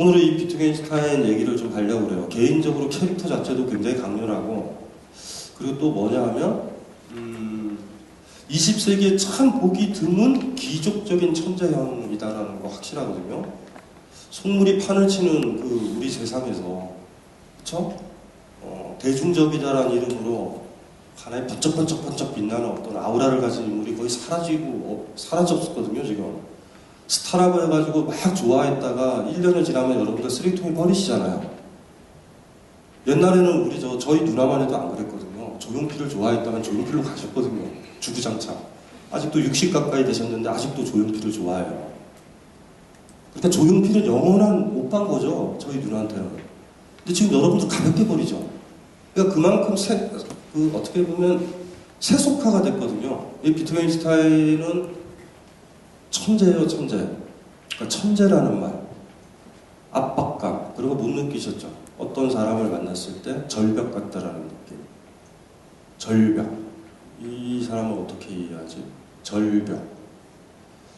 오늘은 이 비트겐슈타인 얘기를 좀 하려고 그래요. 개인적으로 캐릭터 자체도 굉장히 강렬하고, 그리고 또 뭐냐 하면 20세기에 참 보기 드문 기족적인 천재형이다라는 거 확실하거든요. 속물이 판을 치는 그 우리 세상에서, 그쵸? 대중적이다라는 이름으로 하나의 번쩍번쩍 빛나는 어떤 아우라를 가진 인물이 거의 사라졌었거든요, 지금. 스타라고 해가지고 막 좋아했다가 1년을 지나면 여러분들 쓰레기통에 버리시잖아요. 옛날에는 저희 누나만 해도 안 그랬거든요. 조용필을 좋아했다면 조용필로 가셨거든요. 주구장창. 아직도 60 가까이 되셨는데 아직도 조용필을 좋아해요. 그러니까 조용필은 영원한 오빠인 거죠. 저희 누나한테는. 근데 지금 여러분들 가볍게 버리죠. 그러니까 그만큼 어떻게 보면 세속화가 됐거든요. 이 비트겐슈타인은 천재예요, 천재. 그러니까 천재라는 말, 압박감, 그런 거 못 느끼셨죠? 어떤 사람을 만났을 때 절벽 같다라는 느낌. 절벽. 이 사람을 어떻게 이해하지? 절벽.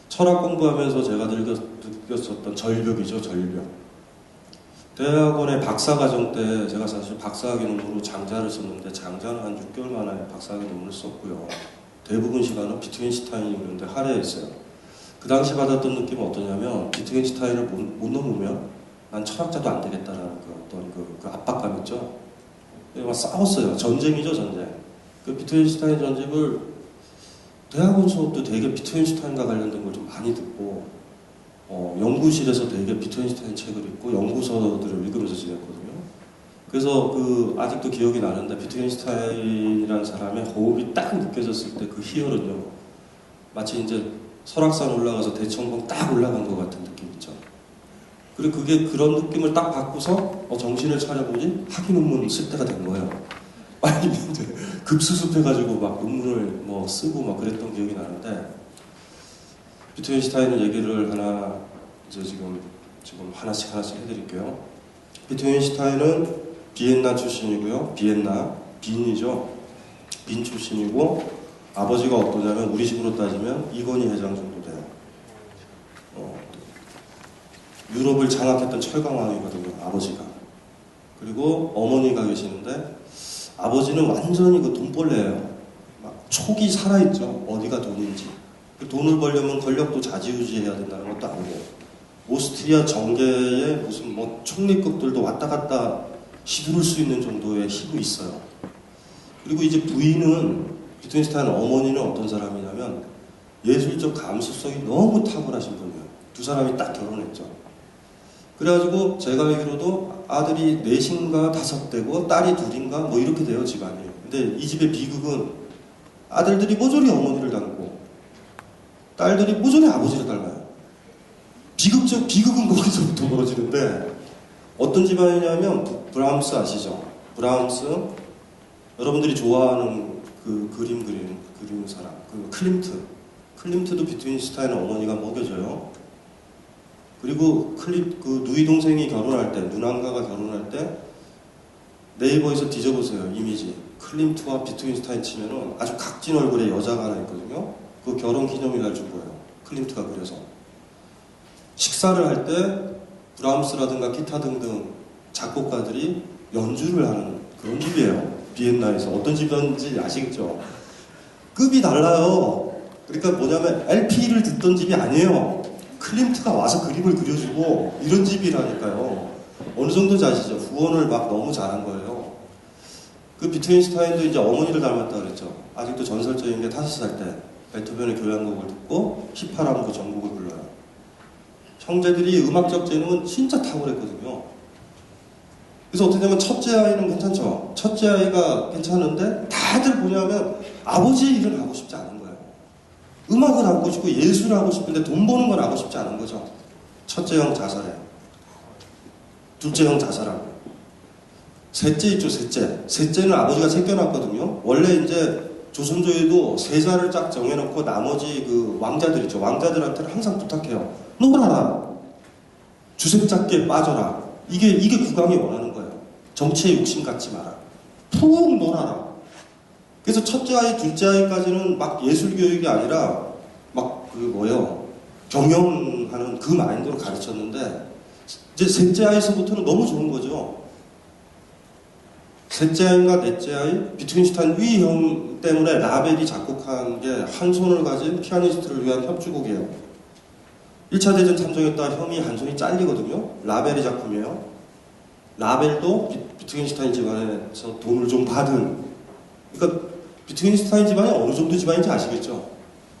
철학 공부하면서 제가 느꼈었던 절벽이죠, 절벽. 대학원의 박사과정 때 제가 사실 박사학위 논문으로 장자를 썼는데 장자는 한 6개월 만에 박사학위 논문을 썼고요. 대부분 시간은 비트겐슈타인이 있는데 할애했어요. 그 당시 받았던 느낌은 어떠냐면 비트겐슈타인을 못 넘으면 난 철학자도 안 되겠다라는 그 압박감 있죠. 막 싸웠어요. 전쟁이죠, 전쟁. 그 비트겐슈타인 전집을 대학원 수업도 되게 비트겐슈타인과 관련된 걸 좀 많이 듣고 연구실에서 되게 비트겐슈타인 책을 읽고 연구서들을 읽으면서 지냈거든요. 그래서 아직도 기억이 나는데 비트겐슈타인이라는 사람의 호흡이 딱 느껴졌을 때 그 희열은요. 마치 이제 설악산 올라가서 대청봉 딱 올라간 것 같은 느낌 있죠. 그리고 그런 느낌을 딱 받고서 정신을 차려보니 학위 논문 쓸 때가 된 거예요. 아니 이제 급수습해가지고 막 논문을 쓰고 막 그랬던 기억이 나는데 비트겐슈타인 얘기를 하나 이제 지금 하나씩 해드릴게요. 비트겐슈타인은 비엔나 출신이고요. 빈이죠. 빈 출신이고 아버지가 어떠냐면 우리 집으로 따지면 이건희 회장 정도 돼요. 유럽을 장악했던 철강왕이거든요. 아버지가. 그리고 어머니가 계시는데 아버지는 완전히 돈벌레예요. 막 촉이 살아있죠. 어디가 돈인지. 돈을 벌려면 권력도 좌지우지해야 된다는 것도 아니고 오스트리아 정계에 무슨 총리급들도 왔다 갔다 휘두를 수 있는 정도의 힘이 있어요. 그리고 이제 부인은 비트겐슈타인 어머니는 어떤 사람이냐면 예술적 감수성이 너무 탁월하신 분이에요. 두 사람이 딱 결혼했죠. 그래가지고 제가 알기로도 아들이 4인가 5대고 딸이 2인가 이렇게 돼요, 집안이. 근데 이 집의 비극은 아들들이 모조리 어머니를 닮고 딸들이 모조리 아버지를 닮아요. 비극은 거기서부터 벌어지는데 어떤 집안이냐면 브람스 아시죠? 브람스 여러분들이 좋아하는 그림 그리는 사람 클림트도 비트겐슈타인 어머니가 먹여줘요. 그리고 누이 동생이 결혼할 때 누난가가 결혼할 때 네이버에서 뒤져보세요. 이미지 클림트와 비트겐슈타인 치면은 아주 각진 얼굴의 여자가 하나 있거든요. 그 결혼 기념일 준 거예요. 클림트가 그려서 식사를 할 때 브람스라든가 기타 등등 작곡가들이 연주를 하는 그런 집이에요. 비엔나에서. 어떤 집인지 아시겠죠? 급이 달라요. 그러니까 뭐냐면 LP를 듣던 집이 아니에요. 클림트가 와서 그림을 그려주고 이런 집이라니까요. 어느 정도인지 아시죠? 후원을 막 너무 잘한 거예요. 그 비트겐슈타인도 이제 어머니를 닮았다 그랬죠. 아직도 전설적인 게 5살 때 베토벤의 교향곡을 듣고 휘파람으로 전곡을 불러요. 형제들이 음악적 재능은 진짜 탁월했거든요. 그래서 어떻게 되면 첫째 아이는 괜찮죠. 첫째 아이가 괜찮은데 다들 뭐냐면 아버지의 일을 하고 싶지 않은 거예요. 음악을 하고 싶고 예술을 하고 싶은데 돈 버는 건 하고 싶지 않은 거죠. 첫째 형 자살해. 둘째 형 자살하고. 셋째 있죠, 셋째. 셋째는 아버지가 새겨놨거든요. 원래 이제 조선조에도 세자를 쫙 정해놓고 나머지 왕자들 있죠. 왕자들한테는 항상 부탁해요. 놀아라. 주색잡기에 빠져라. 이게 국왕이 원하는 거예요. 정치에 욕심 갖지 마라. 푹 놀아라. 그래서 첫째 아이, 둘째 아이까지는 막 예술 교육이 아니라 경영하는 그 마인드로 가르쳤는데 이제 셋째 아이서부터는 너무 좋은 거죠. 셋째 아이인가 넷째 아이, 비트겐슈타인 위형 때문에 라벨이 작곡한 게 한 손을 가진 피아니스트를 위한 협주곡이에요. 1차 대전 참전했다 형이 한 손이 잘리거든요. 라벨이 작품이에요. 라벨도 비트겐슈타인 집안에서 돈을 좀 받은, 그러니까 비트겐슈타인 집안이 어느 정도 집안인지 아시겠죠?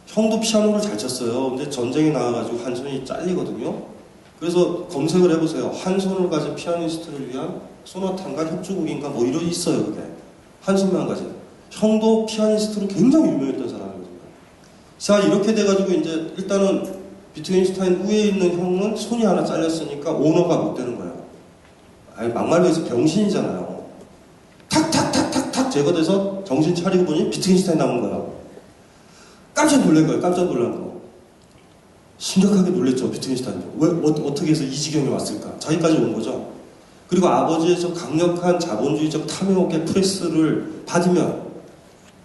형도 피아노를 잘 쳤어요. 근데 전쟁에 나와가지고 한 손이 잘리거든요. 그래서 검색을 해보세요. 한 손을 가진 피아니스트를 위한 소나타인가 협주곡인가 뭐 이런 있어요. 그게 한 손만 가진. 형도 피아니스트로 굉장히 유명했던 사람이거든요. 자, 이렇게 돼가지고 이제 일단은 비트겐슈타인 위에 있는 형은 손이 하나 잘렸으니까 오너가 못 되는 거예요. 아니, 막말로 해서 병신이잖아요. 탁탁탁탁탁 제거돼서 정신 차리고 보니 비트겐슈타인 나온 거예요. 깜짝 놀란 거예요. 깜짝 놀란 거. 심각하게 놀랬죠. 비트겐슈타인. 왜 어떻게 해서 이 지경에 왔을까? 자기까지 온 거죠. 그리고 아버지의 저 강력한 자본주의적 탐욕의 프레스를 받으면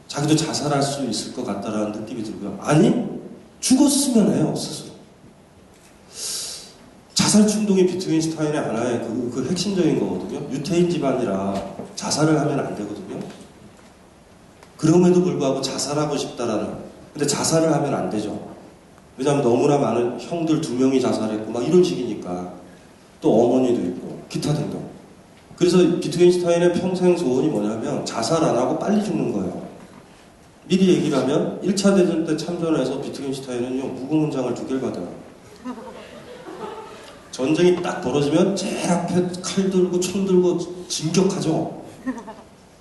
자기도 자살할 수 있을 것 같다라는 느낌이 들고요. 아니, 죽었으면 해요, 스스로. 자살 충동이 비트겐슈타인의 하나의 그 핵심적인 거거든요. 유태인 집안이라 자살을 하면 안 되거든요. 그럼에도 불구하고 자살하고 싶다라는. 근데 자살을 하면 안 되죠. 왜냐하면 너무나 많은 형들 2명이 자살했고 막 이런 식이니까. 또 어머니도 있고 기타 등등. 그래서 비트겐슈타인의 평생 소원이 뭐냐면 자살 안 하고 빨리 죽는 거예요. 미리 얘기를 하면 1차 대전 때 참전해서 비트겐슈타인은요 무고문장을 2개를 받아요. 전쟁이 딱 벌어지면 제일 앞에 칼 들고 총 들고 진격하죠.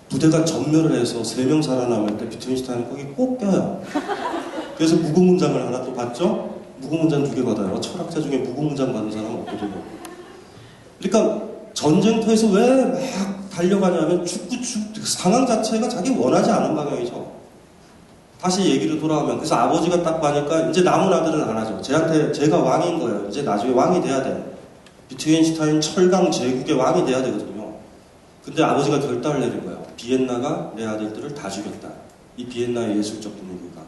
부대가 전멸을 해서 3명 살아남을 때 비트겐슈타인은 거기 꼭 껴요. 그래서 무고문장을 하나 또 받죠. 무고문장 2개 받아요. 철학자 중에 무고문장 받은 사람은 없거든요. 그러니까 전쟁터에서 왜 막 달려가냐면 상황 자체가 자기 원하지 않은 방향이죠. 다시 얘기로 돌아오면 그래서 아버지가 딱 봐니까 이제 남은 아들은 안 하죠. 쟤한테 제가 왕인 거예요. 이제 나중에 왕이 돼야 돼. 비트겐슈타인 철강 제국의 왕이 돼야 되거든요. 근데 아버지가 결단을 내린 거예요. 비엔나가 내 아들들을 다 죽였다. 이 비엔나의 예술적 분위기가.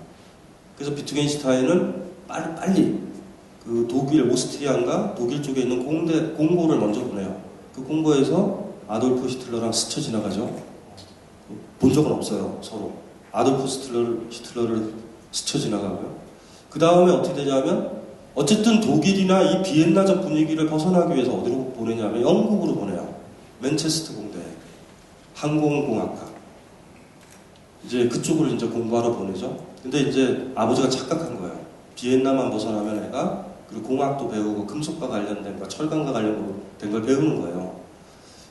그래서 비트겐슈타인은 빨리 그 독일 오스트리아인가 독일 쪽에 있는 공고를 먼저 보내요. 그 공고에서 아돌프 히틀러랑 스쳐 지나가죠. 본 적은 없어요, 서로. 아돌프 히틀러를 스쳐 지나가고요. 그 다음에 어떻게 되냐면 어쨌든 독일이나 이 비엔나적 분위기를 벗어나기 위해서 어디로 보내냐면 영국으로 보내요. 맨체스터 공대 항공공학과. 이제 그쪽으로 이제 공부하러 보내죠. 근데 이제 아버지가 착각한 거예요. 비엔나만 벗어나면 애가 그리고 공학도 배우고 금속과 관련된 거, 철강과 관련된 걸 배우는 거예요.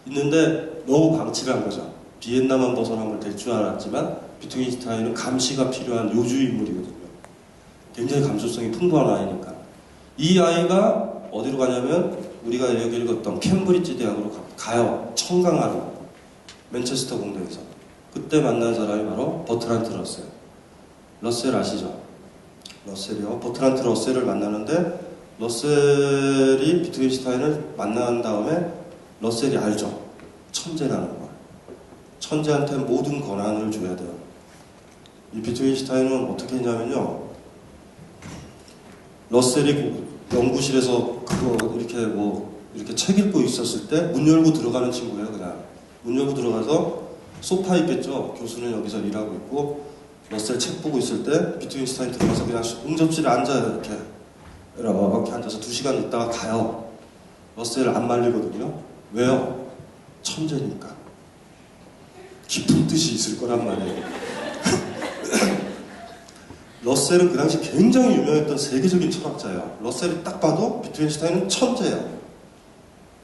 있는데 너무 방치를 한 거죠. 비엔나만 벗어나면 될 줄 알았지만 비트겐슈타인은 감시가 필요한 요주 인물이거든요. 굉장히 감수성이 풍부한 아이니까. 이 아이가 어디로 가냐면 우리가 여기 읽었던 캠브리지 대학으로 가요. 청강하러. 맨체스터 공대에서. 그때 만난 사람이 바로 버트란트 러셀. 러셀 아시죠? 러셀이요. 버트란트 러셀을 만나는데 러셀이 비트겐슈타인을 만난 다음에 러셀이 알죠. 천재라는 걸. 천재한테 모든 권한을 줘야 돼요. 이 비트겐슈타인은 어떻게 했냐면요. 러셀이 연구실에서 그거 이렇게 책 읽고 있었을 때 문 열고 들어가는 친구예요. 그냥 문 열고 들어가서 소파 있겠죠. 교수는 여기서 일하고 있고 러셀 책 보고 있을 때 비트겐슈타인 들어가서 그냥 응접실에 앉아요. 이렇게 앉아서 2시간 있다가 가요. 러셀 안 말리거든요. 왜요? 천재니까. 깊은 뜻이 있을 거란 말이에요. 러셀은 그 당시 굉장히 유명했던 세계적인 철학자예요. 러셀이 딱 봐도 비트겐슈타인은 천재예요.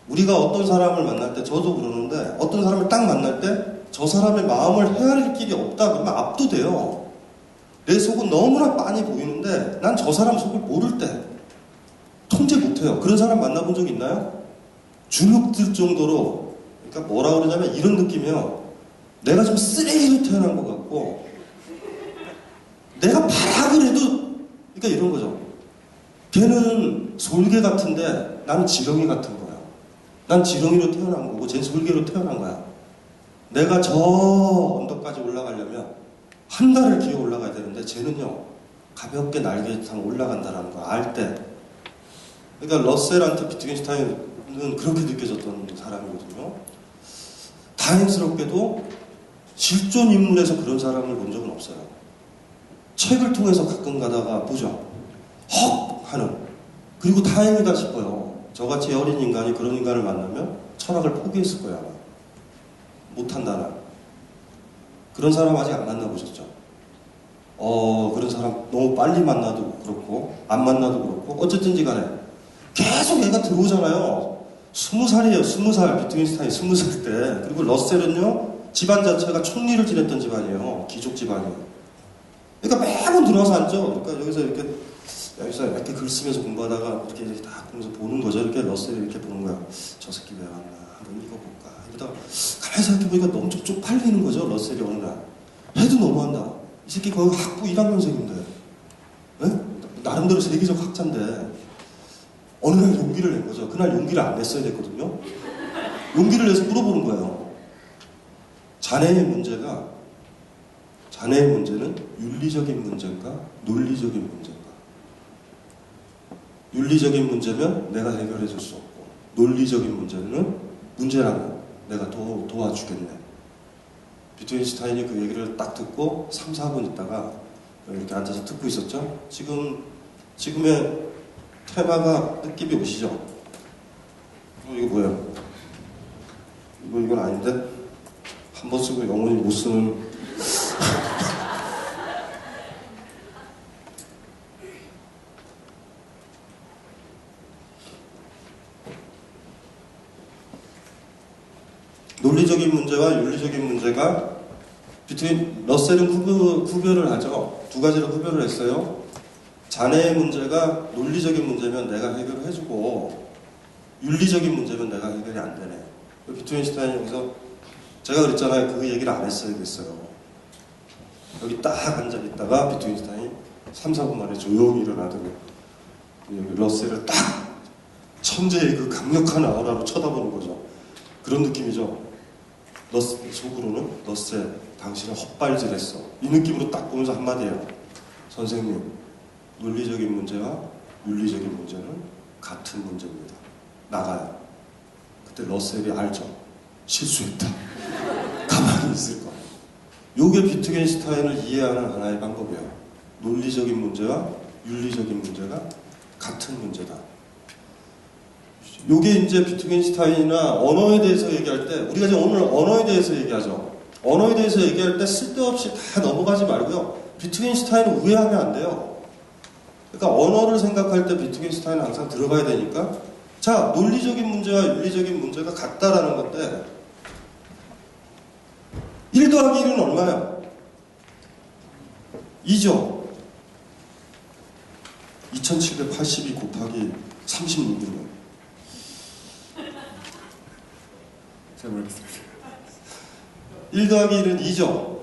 우리가 어떤 사람을 만날 때, 저도 그러는데 어떤 사람을 딱 만날 때 저 사람의 마음을 헤아릴 길이 없다 그러면 압도돼요. 내 속은 너무나 빤히 보이는데 난 저 사람 속을 모를 때 통제 못해요. 그런 사람 만나본 적 있나요? 주눅들 정도로. 그러니까 뭐라 그러냐면 이런 느낌이요. 내가 좀 쓰레기로 태어난 것 같고 내가 발악을 해도 그러니까 이런 거죠. 걔는 솔개 같은데 나는 지렁이 같은 거야. 난 지렁이로 태어난 거고 쟤는 솔개로 태어난 거야. 내가 저 언덕까지 올라가려면 한 달을 기어 올라가야 되는데 쟤는요 가볍게 날개 타고 올라간다는 거 알 때. 그러니까 러셀한테 비트겐슈타인은 그렇게 느껴졌던 사람이거든요. 다행스럽게도 실존 인물에서 그런 사람을 본 적은 없어요. 책을 통해서 가끔 가다가 보죠. 헉! 하는. 그리고 다행이다 싶어요. 저같이 어린 인간이 그런 인간을 만나면 철학을 포기했을 거야, 아마. 못한다는. 그런 사람 아직 안 만나보셨죠? 그런 사람 너무 빨리 만나도 그렇고, 안 만나도 그렇고, 어쨌든지 간에 계속 얘가 들어오잖아요. 20살이에요, 20살. 비트겐슈타인 20살 때. 그리고 러셀은요, 집안 자체가 총리를 지냈던 집안이에요. 귀족 집안이에요. 그러니까 매번 들어와서 앉죠. 그러니까 여기서 이렇게 글 쓰면서 공부하다가 이렇게 딱 보면서 보는 거죠. 이렇게 러셀이 이렇게 보는 거야. 저 새끼 왜 왔나? 한번 읽어볼까? 이러다가 가만히 생각해보니까 너무 좀 쪽팔리는 거죠. 러셀이 어느 날. 해도 너무한다. 이 새끼 거의 학부 1학년생인데. 네? 나름대로 세계적 학자인데. 어느 날 용기를 낸 거죠. 그날 용기를 안 냈어야 됐거든요. 용기를 내서 물어보는 거예요. 자네의 문제는 윤리적인 문제인가? 논리적인 문제인가? 윤리적인 문제면 내가 해결해 줄 수 없고, 논리적인 문제라면 내가 도와주겠네. 비트겐슈타인이 그 얘기를 딱 듣고 3, 4분 있다가 이렇게 앉아서 듣고 있었죠. 지금의 테마가 느낌이 오시죠? 이거 뭐예요? 이건 아닌데? 한 번 쓰고 영원히 못 쓰는 논리적인 문제와 윤리적인 문제가 러셀은 구별을 하죠. 두 가지로 구별을 했어요. 자네의 문제가 논리적인 문제면 내가 해결을 해주고 윤리적인 문제면 내가 해결이 안 되네. 비트겐슈타인이 여기서 제가 그랬잖아요. 그 얘기를 안 했어야 됐어요. 여기 딱 앉아있다가 비트겐슈타인이 3, 4분 만에 조용히 일어나더니 러셀을 딱 천재의 그 강력한 아우라로 쳐다보는 거죠. 그런 느낌이죠. 속으로는 러셀, 당신은 헛발질했어. 이 느낌으로 딱 보면서 한마디예요. 선생님, 논리적인 문제와 윤리적인 문제는 같은 문제입니다. 나가요. 그때 러셀이 알죠. 실수했다. 가만히 있을 거야. 요게 비트겐슈타인을 이해하는 하나의 방법이에요. 논리적인 문제와 윤리적인 문제가 같은 문제다. 요게 이제 비트겐슈타인이나 언어에 대해서 얘기할 때, 우리가 지금 오늘 언어에 대해서 얘기하죠. 언어에 대해서 얘기할 때 쓸데없이 다 넘어가지 말고요. 비트겐슈타인은 우회하면 안 돼요. 그러니까 언어를 생각할 때 비트겐슈타인은 항상 들어가야 되니까, 자, 논리적인 문제와 윤리적인 문제가 같다라는 건데, 1 더하기 1은 얼마예요? 2죠. 2782 곱하기 36이면. 제가 모르겠습니다. 1 더하기 1은 2죠.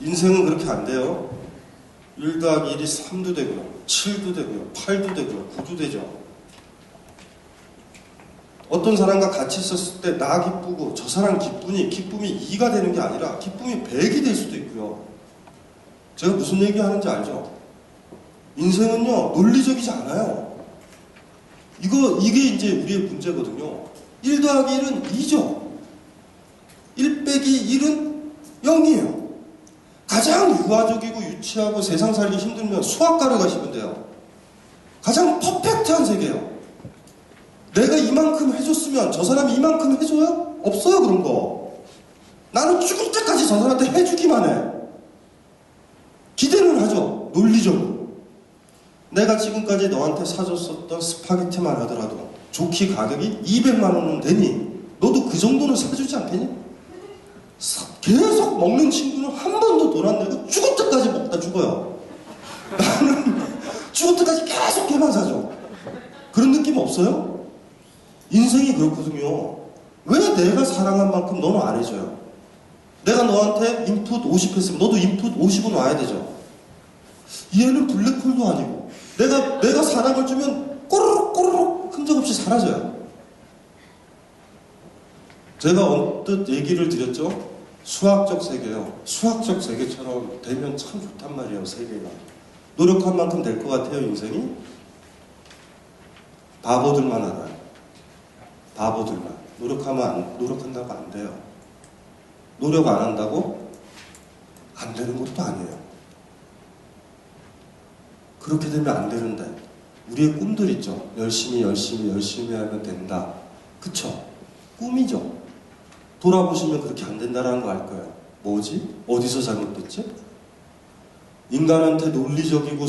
인생은 그렇게 안 돼요. 1 더하기 1이 3도 되고요. 7도 되고요. 8도 되고요. 9도 되죠. 어떤 사람과 같이 있었을 때 나 기쁘고 저 사람 기쁨이 2가 되는 게 아니라 기쁨이 100이 될 수도 있고요. 제가 무슨 얘기 하는지 알죠? 인생은요, 논리적이지 않아요. 이게 이제 우리의 문제거든요. 1 더하기 1은 2죠. 1 빼기 1은 0이에요. 가장 유아적이고 유치하고 세상 살기 힘들면 수학과를 가시면 돼요. 가장 퍼펙트한 세계예요. 내가 이만큼 해줬으면 저 사람이 이만큼 해줘요? 없어요, 그런 거. 나는 죽을 때까지 저 사람한테 해주기만 해. 기대는 하죠, 논리적으로. 내가 지금까지 너한테 사줬었던 스파게티만 하더라도 좋게 가격이 200만 원은 되니 너도 그 정도는 사주지 않겠니? 계속 먹는 친구는 한 번도 돈 안 내고 죽을 때까지 먹다 죽어요. 나는 죽을 때까지 계속 걔만 사줘. 그런 느낌 없어요? 인생이 그렇거든요. 왜 내가 사랑한 만큼 너는 안 해줘요? 내가 너한테 인풋 50 했으면 너도 인풋 50은 와야 되죠. 얘는 블랙홀도 아니고 내가 사랑을 주면 꼬르륵 흔적 없이 사라져요. 제가 언뜻 얘기를 드렸죠. 수학적 세계요. 수학적 세계처럼 되면 참 좋단 말이에요. 세계가. 노력한 만큼 될 것 같아요. 인생이. 바보들만 알아요. 바보들만. 노력한다고 안 돼요. 노력 안 한다고 안 되는 것도 아니에요. 그렇게 되면 안 되는데 우리의 꿈들 있죠. 열심히 하면 된다. 그쵸? 꿈이죠. 돌아보시면 그렇게 안 된다라는 거 알 거예요. 뭐지? 어디서 잘못됐지? 인간한테 논리적이고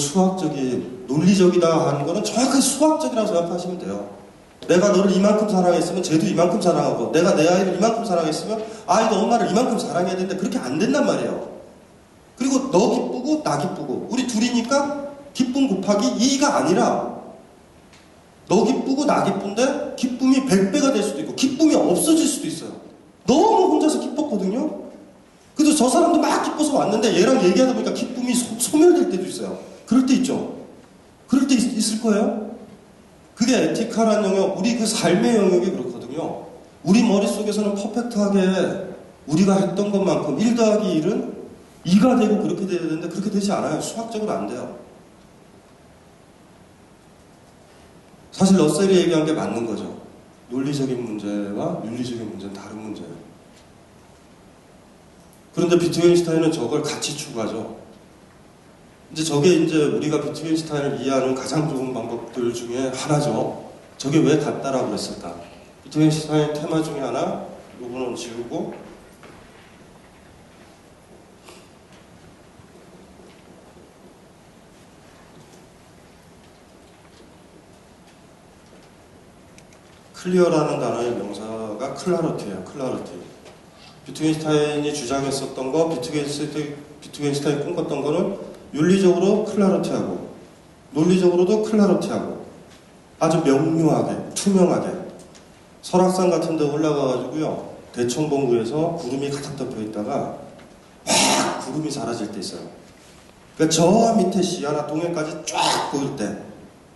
논리적이다 하는 거는 정확하게 수학적이라고 생각하시면 돼요. 내가 너를 이만큼 사랑했으면 쟤도 이만큼 사랑하고, 내가 내 아이를 이만큼 사랑했으면 아이도 엄마를 이만큼 사랑해야 되는데 그렇게 안 된단 말이에요. 그리고 너 기쁘고 나 기쁘고 우리 둘이니까 기쁨 곱하기 2가 아니라 너 기쁘고 나 기쁜데 기쁨이 100배가 될 수도 있고 기쁨이 없어질 수도 있어요. 너무 혼자서 기뻤거든요. 그래도 저 사람도 막 기뻐서 왔는데 얘랑 얘기하다 보니까 기쁨이 소멸될 때도 있어요. 그럴 때 있죠. 그럴 때 있을 거예요. 그게 에티카라는 영역, 우리 그 삶의 영역이 그렇거든요. 우리 머릿속에서는 퍼펙트하게 우리가 했던 것만큼 1 더하기 1은 2가 되고 그렇게 돼야 되는데 그렇게 되지 않아요. 수학적으로 안 돼요. 사실 러셀이 얘기한 게 맞는 거죠. 논리적인 문제와 윤리적인 문제는 다른 문제예요. 그런데 비트겐슈타인은 저걸 같이 추구하죠. 저게 우리가 비트겐슈타인을 이해하는 가장 좋은 방법들 중에 하나죠. 저게 왜 같다라고 그랬을까? 비트겐슈타인 테마 중에 하나, 요거는 지우고, 클리어라는 단어의 명사가 클라리티예요. 클라리티. 비트겐슈타인이 주장했었던 거, 비트겐슈타인이 꿈꿨던 거는 윤리적으로 클라리티하고 논리적으로도 클라리티하고 아주 명료하게, 투명하게 설악산 같은 데 올라가가지고요, 대청봉구에서 구름이 가득 덮여 있다가 확 구름이 사라질 때 있어요. 그러니까 저 밑에 시야나 동해까지 쫙 보일 때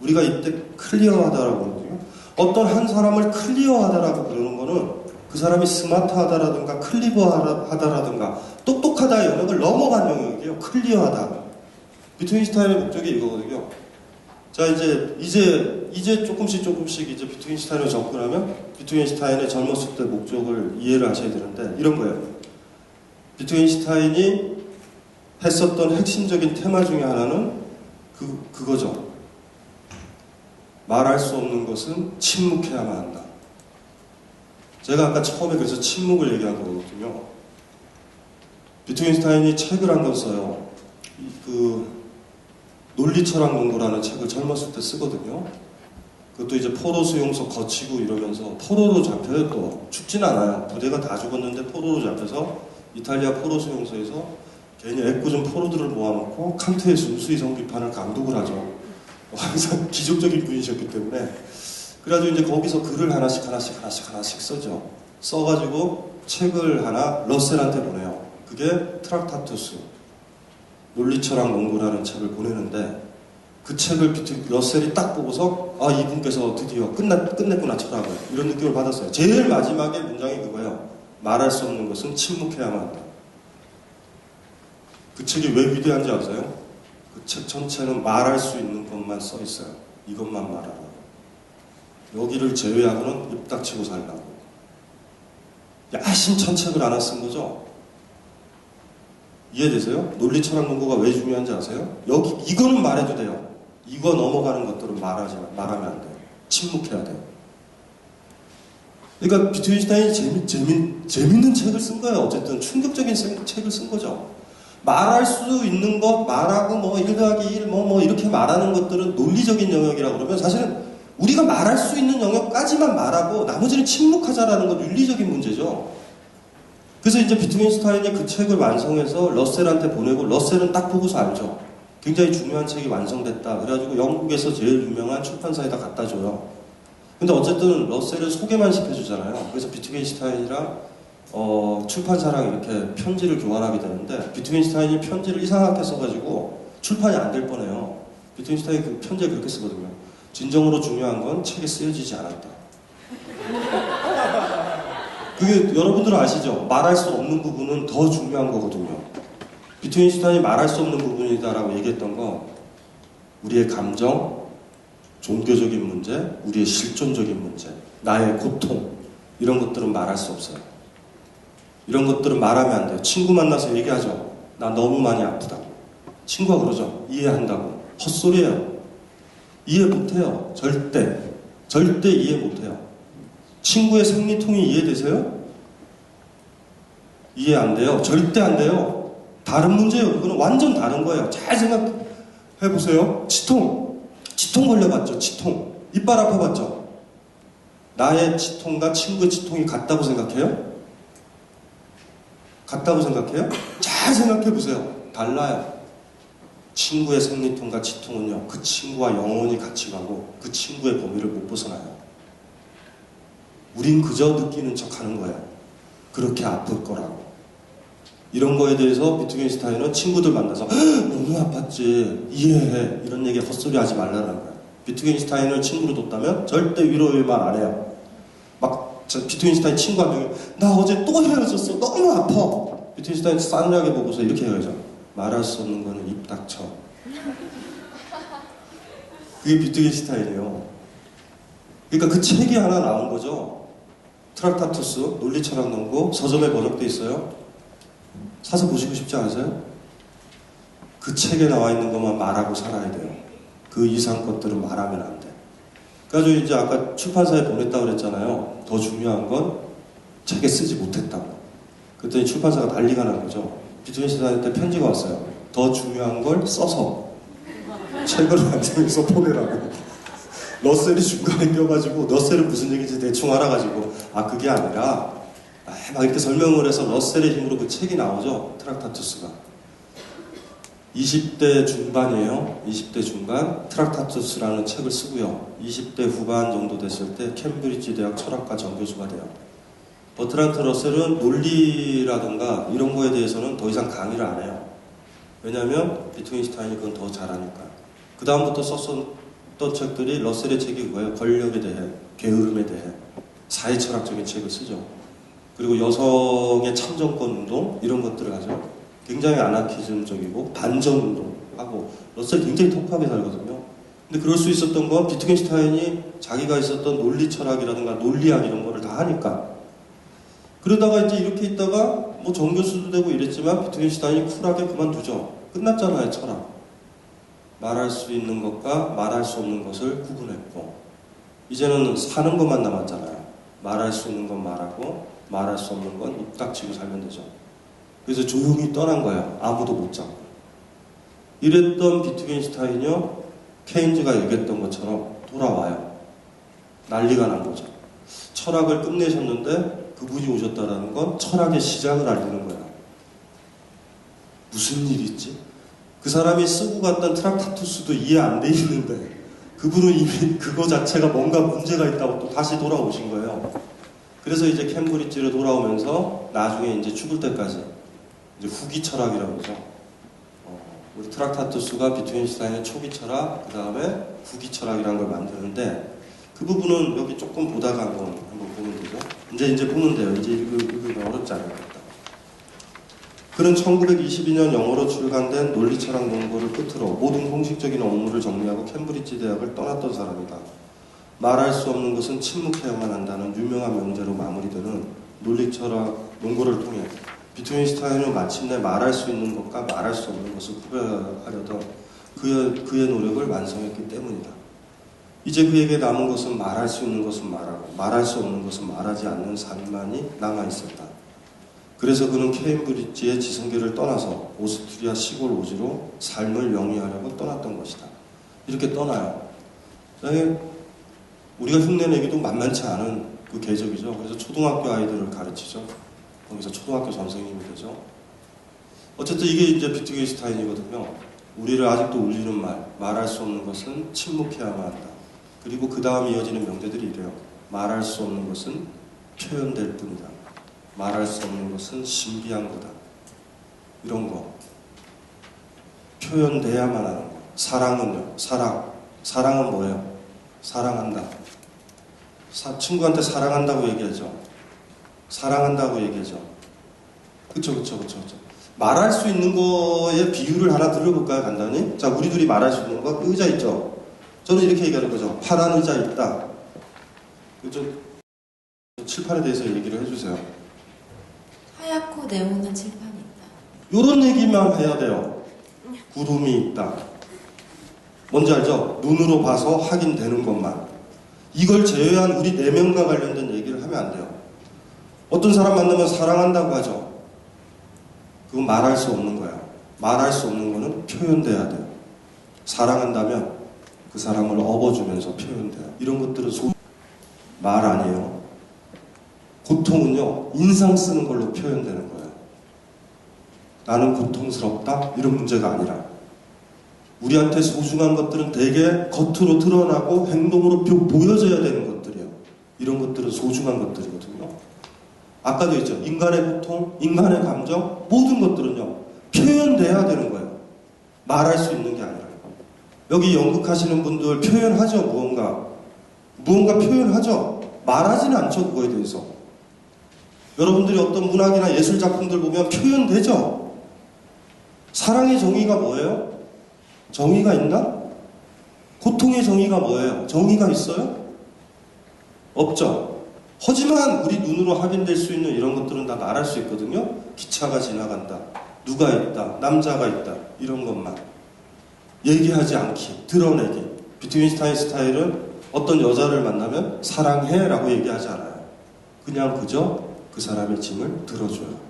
우리가 이때 클리어하다라고 그러거든요. 어떤 한 사람을 클리어하다라고 그러는 거는 그 사람이 스마트하다라든가 클리버하다라든가 똑똑하다의 영역을 넘어간 영역이에요. 클리어하다. 비트겐슈타인의 목적이 이거거든요. 자, 이제 조금씩 이제 비트겐슈타인을 접근하면 비트겐슈타인의 젊었을 때 목적을 이해를 하셔야 되는데 이런 거예요. 비트겐슈타인이 했었던 핵심적인 테마 중에 하나는 그거죠. 말할 수 없는 것은 침묵해야만 한다. 제가 아까 처음에 그래서 침묵을 얘기한 거거든요. 비트겐슈타인이 책을 한 권 써요. 논리철학 농부라는 책을 젊었을 때 쓰거든요. 그것도 이제 포로 수용소 거치고 이러면서 포로로 잡혀요. 또 죽진 않아요. 부대가 다 죽었는데 포로로 잡혀서 이탈리아 포로 수용소에서 괜히 애꿎은 포로들을 모아놓고 칸트의 순수이성 비판을 감독을 하죠. 항상 기적적인 분이셨기 때문에. 그래가지고 이제 거기서 글을 하나씩 써죠. 써가지고 책을 하나 러셀한테 보내요. 그게 트락타투스, 논리철학 농부라는 책을 보내는데 그 책을 러셀이 딱 보고서 이분께서 드디어 끝냈구나 철학을, 이런 느낌을 받았어요. 제일 마지막에 문장이 그거예요. 말할 수 없는 것은 침묵해야만 한다. 그 책이 왜 위대한지 아세요? 그 책 전체는 말할 수 있는 것만 써 있어요. 이것만 말하라고. 여기를 제외하고는 입 닥치고 살라고. 야심찬 책을 하나 쓴 거죠. 이해되세요? 논리철학 농구가 왜 중요한지 아세요? 이거는 말해도 돼요. 이거 넘어가는 것들은 말하면 안 돼요. 침묵해야 돼요. 그러니까 비트겐슈타인이 재밌는 책을 쓴 거예요. 어쨌든 충격적인 책을 쓴 거죠. 말할 수 있는 것, 말하고 1 더하기 1 이렇게 말하는 것들은 논리적인 영역이라고 그러면 사실은 우리가 말할 수 있는 영역까지만 말하고 나머지는 침묵하자라는 건 윤리적인 문제죠. 그래서 이제 비트겐슈타인이 그 책을 완성해서 러셀한테 보내고 러셀은 딱 보고서 알죠. 굉장히 중요한 책이 완성됐다. 그래가지고 영국에서 제일 유명한 출판사에다 갖다 줘요. 근데 어쨌든 러셀을 소개만 시켜주잖아요. 그래서 비트겐슈타인이랑 출판사랑 이렇게 편지를 교환하게 되는데 비트겐슈타인이 편지를 이상하게 써가지고 출판이 안 될 뻔해요. 비트겐슈타인이 그 편지에 그렇게 쓰거든요. 진정으로 중요한 건 책에 쓰여지지 않았다. 그게 여러분들은 아시죠? 말할 수 없는 부분은 더 중요한 거거든요. 비트겐슈타인이 말할 수 없는 부분이다라고 얘기했던 거, 우리의 감정, 종교적인 문제, 우리의 실존적인 문제, 나의 고통, 이런 것들은 말할 수 없어요. 이런 것들은 말하면 안 돼요. 친구 만나서 얘기하죠. 나 너무 많이 아프다고. 친구가 그러죠. 이해한다고. 헛소리예요. 이해 못해요. 절대 이해 못해요. 친구의 생리통이 이해되세요? 이해 안 돼요. 절대 안 돼요. 다른 문제예요. 그거는 완전 다른 거예요. 잘 생각해보세요. 치통 걸려봤죠. 치통. 이빨 아파봤죠. 나의 치통과 친구의 치통이 같다고 생각해요? 같다고 생각해요? 잘 생각해보세요. 달라요. 친구의 생리통과 치통은요, 그 친구와 영원히 같이 가고 그 친구의 범위를 못 벗어나요. 우린 그저 느끼는 척 하는 거예요. 그렇게 아플 거라고. 이런 거에 대해서 비트겐슈타인은 친구들 만나서 너무 아팠지, 이해해, 이런 얘기 헛소리 하지 말라는 거예요. 비트겐슈타인을 친구로 뒀다면 절대 위로의 말 안 해요. 비트겐슈타인 친구 한 명이 나 어제 또 헤어졌어, 너무 아파. 비트겐슈타인 싸늘하게 보고서 이렇게 헤어져. 말할 수 없는 거는 입 닥쳐. 그게 비트겐슈타인이에요. 그러니까 그 책이 하나 나온 거죠. 트락타투스, 논리철학 논고, 서점에 번역돼 있어요. 사서 보시고 싶지 않으세요? 그 책에 나와 있는 것만 말하고 살아야 돼요. 그 이상 것들은 말하면 안 돼. 그래가지고 이제 아까 출판사에 보냈다고 그랬잖아요. 더 중요한 건 책에 쓰지 못했다고. 그랬더니 출판사가 난리가 난 거죠. 비트겐슈타인한테 편지가 왔어요. 더 중요한 걸 써서 책을 완성해서 보내라고. 러셀이 중간에 껴가지고 러셀은 무슨 얘기인지 대충 알아가지고 그게 아니라 막 이렇게 설명을 해서 러셀의 힘으로 그 책이 나오죠. 트락타투스가 20대 중반이에요. 20대 중반 트락타투스라는 책을 쓰고요. 20대 후반 정도 됐을 때 캠브리지 대학 철학과 정교수가 돼요. 버트란트 러셀은 논리라든가 이런 거에 대해서는 더 이상 강의를 안 해요. 왜냐하면 비트겐슈타인이 그건 더 잘하니까. 그 다음부터 썼던 책들이 러셀의 책이 그거예요. 권력에 대해, 게으름에 대해 사회철학적인 책을 쓰죠. 그리고 여성의 참정권 운동 이런 것들을 하죠. 굉장히 아나키즘적이고 반전 운동하고 러셀 굉장히 터프하게 살거든요. 근데 그럴 수 있었던 건 비트겐슈타인이 자기가 있었던 논리 철학이라든가 논리학 이런 거를 다 하니까. 그러다가 이제 이렇게 있다가 뭐 정교수도 되고 이랬지만 비트겐슈타인이 쿨하게 그만두죠. 끝났잖아요, 철학. 말할 수 있는 것과 말할 수 없는 것을 구분했고 이제는 사는 것만 남았잖아요. 말할 수 있는 건 말하고 말할 수 없는 건 입 닥치고 살면 되죠. 그래서 조용히 떠난 거예요. 아무도 못 잡고. 이랬던 비트겐슈타인이요, 케인즈가 얘기했던 것처럼 돌아와요. 난리가 난 거죠. 철학을 끝내셨는데 그분이 오셨다는 건 철학의 시작을 알리는 거야. 무슨 일이 있지? 그 사람이 쓰고 갔던 트락타투스도 이해 안 돼 있는데 그분은 이미 그거 자체가 뭔가 문제가 있다고 또 다시 돌아오신 거예요. 그래서 이제 캠브리지를 돌아오면서 나중에 이제 죽을 때까지 이제 후기 철학이라고 그러죠. 우리 트락타투스가 비트겐슈타인의 초기 철학, 그 다음에 후기 철학이라는 걸 만드는데 그 부분은 여기 조금 보다가 한번 보면 되죠. 이제 보면 돼요. 이제 읽으면 어렵지 않을 것 같다. 그는 1922년 영어로 출간된 논리철학 논고를 끝으로 모든 공식적인 업무를 정리하고 캠브리지 대학을 떠났던 사람이다. 말할 수 없는 것은 침묵해야만 한다는 유명한 명제로 마무리되는 논리철학 논고를 통해 비트겐슈타인은 마침내 말할 수 있는 것과 말할 수 없는 것을 구별하려던 그의 노력을 완성했기 때문이다. 이제 그에게 남은 것은 말할 수 있는 것은 말하고 말할 수 없는 것은 말하지 않는 삶만이 남아있었다. 그래서 그는 케임브리지의 지성계를 떠나서 오스트리아 시골 오지로 삶을 영위하려고 떠났던 것이다. 이렇게 떠나요. 우리가 흉내내기도 만만치 않은 그 궤적이죠. 그래서 초등학교 아이들을 가르치죠. 거기서 초등학교 선생님이 되죠. 어쨌든 이게 이제 비트겐슈타인이거든요. 우리를 아직도 울리는 말할 수 없는 것은 침묵해야만 한다. 그리고 그 다음 이어지는 명제들이 이래요. 말할 수 없는 것은 표현될 뿐이다. 말할 수 없는 것은 신비한 거다. 이런 거. 표현돼야만 하는 거. 사랑은요. 사랑은 뭐예요? 사랑한다. 친구한테 사랑한다고 얘기하죠. 사랑한다고 얘기하죠. 그쵸. 말할 수 있는 거에 비유를 하나 들어볼까요, 간단히? 자, 우리 둘이 말할 수 있는 거, 의자 있죠? 저는 이렇게 얘기하는 거죠. 파란 의자 있다. 좀 칠판에 대해서 얘기를 해주세요. 하얗고 네모난 칠판이 있다. 이런 얘기만 해야 돼요. 구름이 있다. 뭔지 알죠? 눈으로 봐서 확인되는 것만. 이걸 제외한 우리 내면과 관련된 얘기를 하면 안 돼요. 어떤 사람 만나면 사랑한다고 하죠. 그건 말할 수 없는 거야. 말할 수 없는 거는 표현돼야 돼요. 사랑한다면 그 사람을 업어주면서 표현돼요. 이런 것들은 말 아니에요. 고통은요, 인상 쓰는 걸로 표현되는 거예요. 나는 고통스럽다? 이런 문제가 아니라 우리한테 소중한 것들은 되게 겉으로 드러나고 행동으로 보여져야 되는 것들이에요. 이런 것들은 소중한 것들이거든요. 아까도 했죠. 인간의 고통, 인간의 감정, 모든 것들은요, 표현돼야 되는 거예요. 말할 수 있는 게 아니라. 여기 연극하시는 분들 표현하죠, 무언가. 무언가 표현하죠. 말하지는 않죠, 그거에 대해서. 여러분들이 어떤 문학이나 예술 작품들 보면 표현되죠. 사랑의 정의가 뭐예요? 정의가 있나? 고통의 정의가 뭐예요? 정의가 있어요? 없죠. 하지만 우리 눈으로 확인될 수 있는 이런 것들은 다 말할 수 있거든요. 기차가 지나간다. 누가 있다. 남자가 있다. 이런 것만. 얘기하지 않기. 드러내기. 비트겐슈타인 스타일은 어떤 여자를 만나면 사랑해 라고 얘기하지 않아요. 그냥 그저 그 사람의 짐을 들어줘요.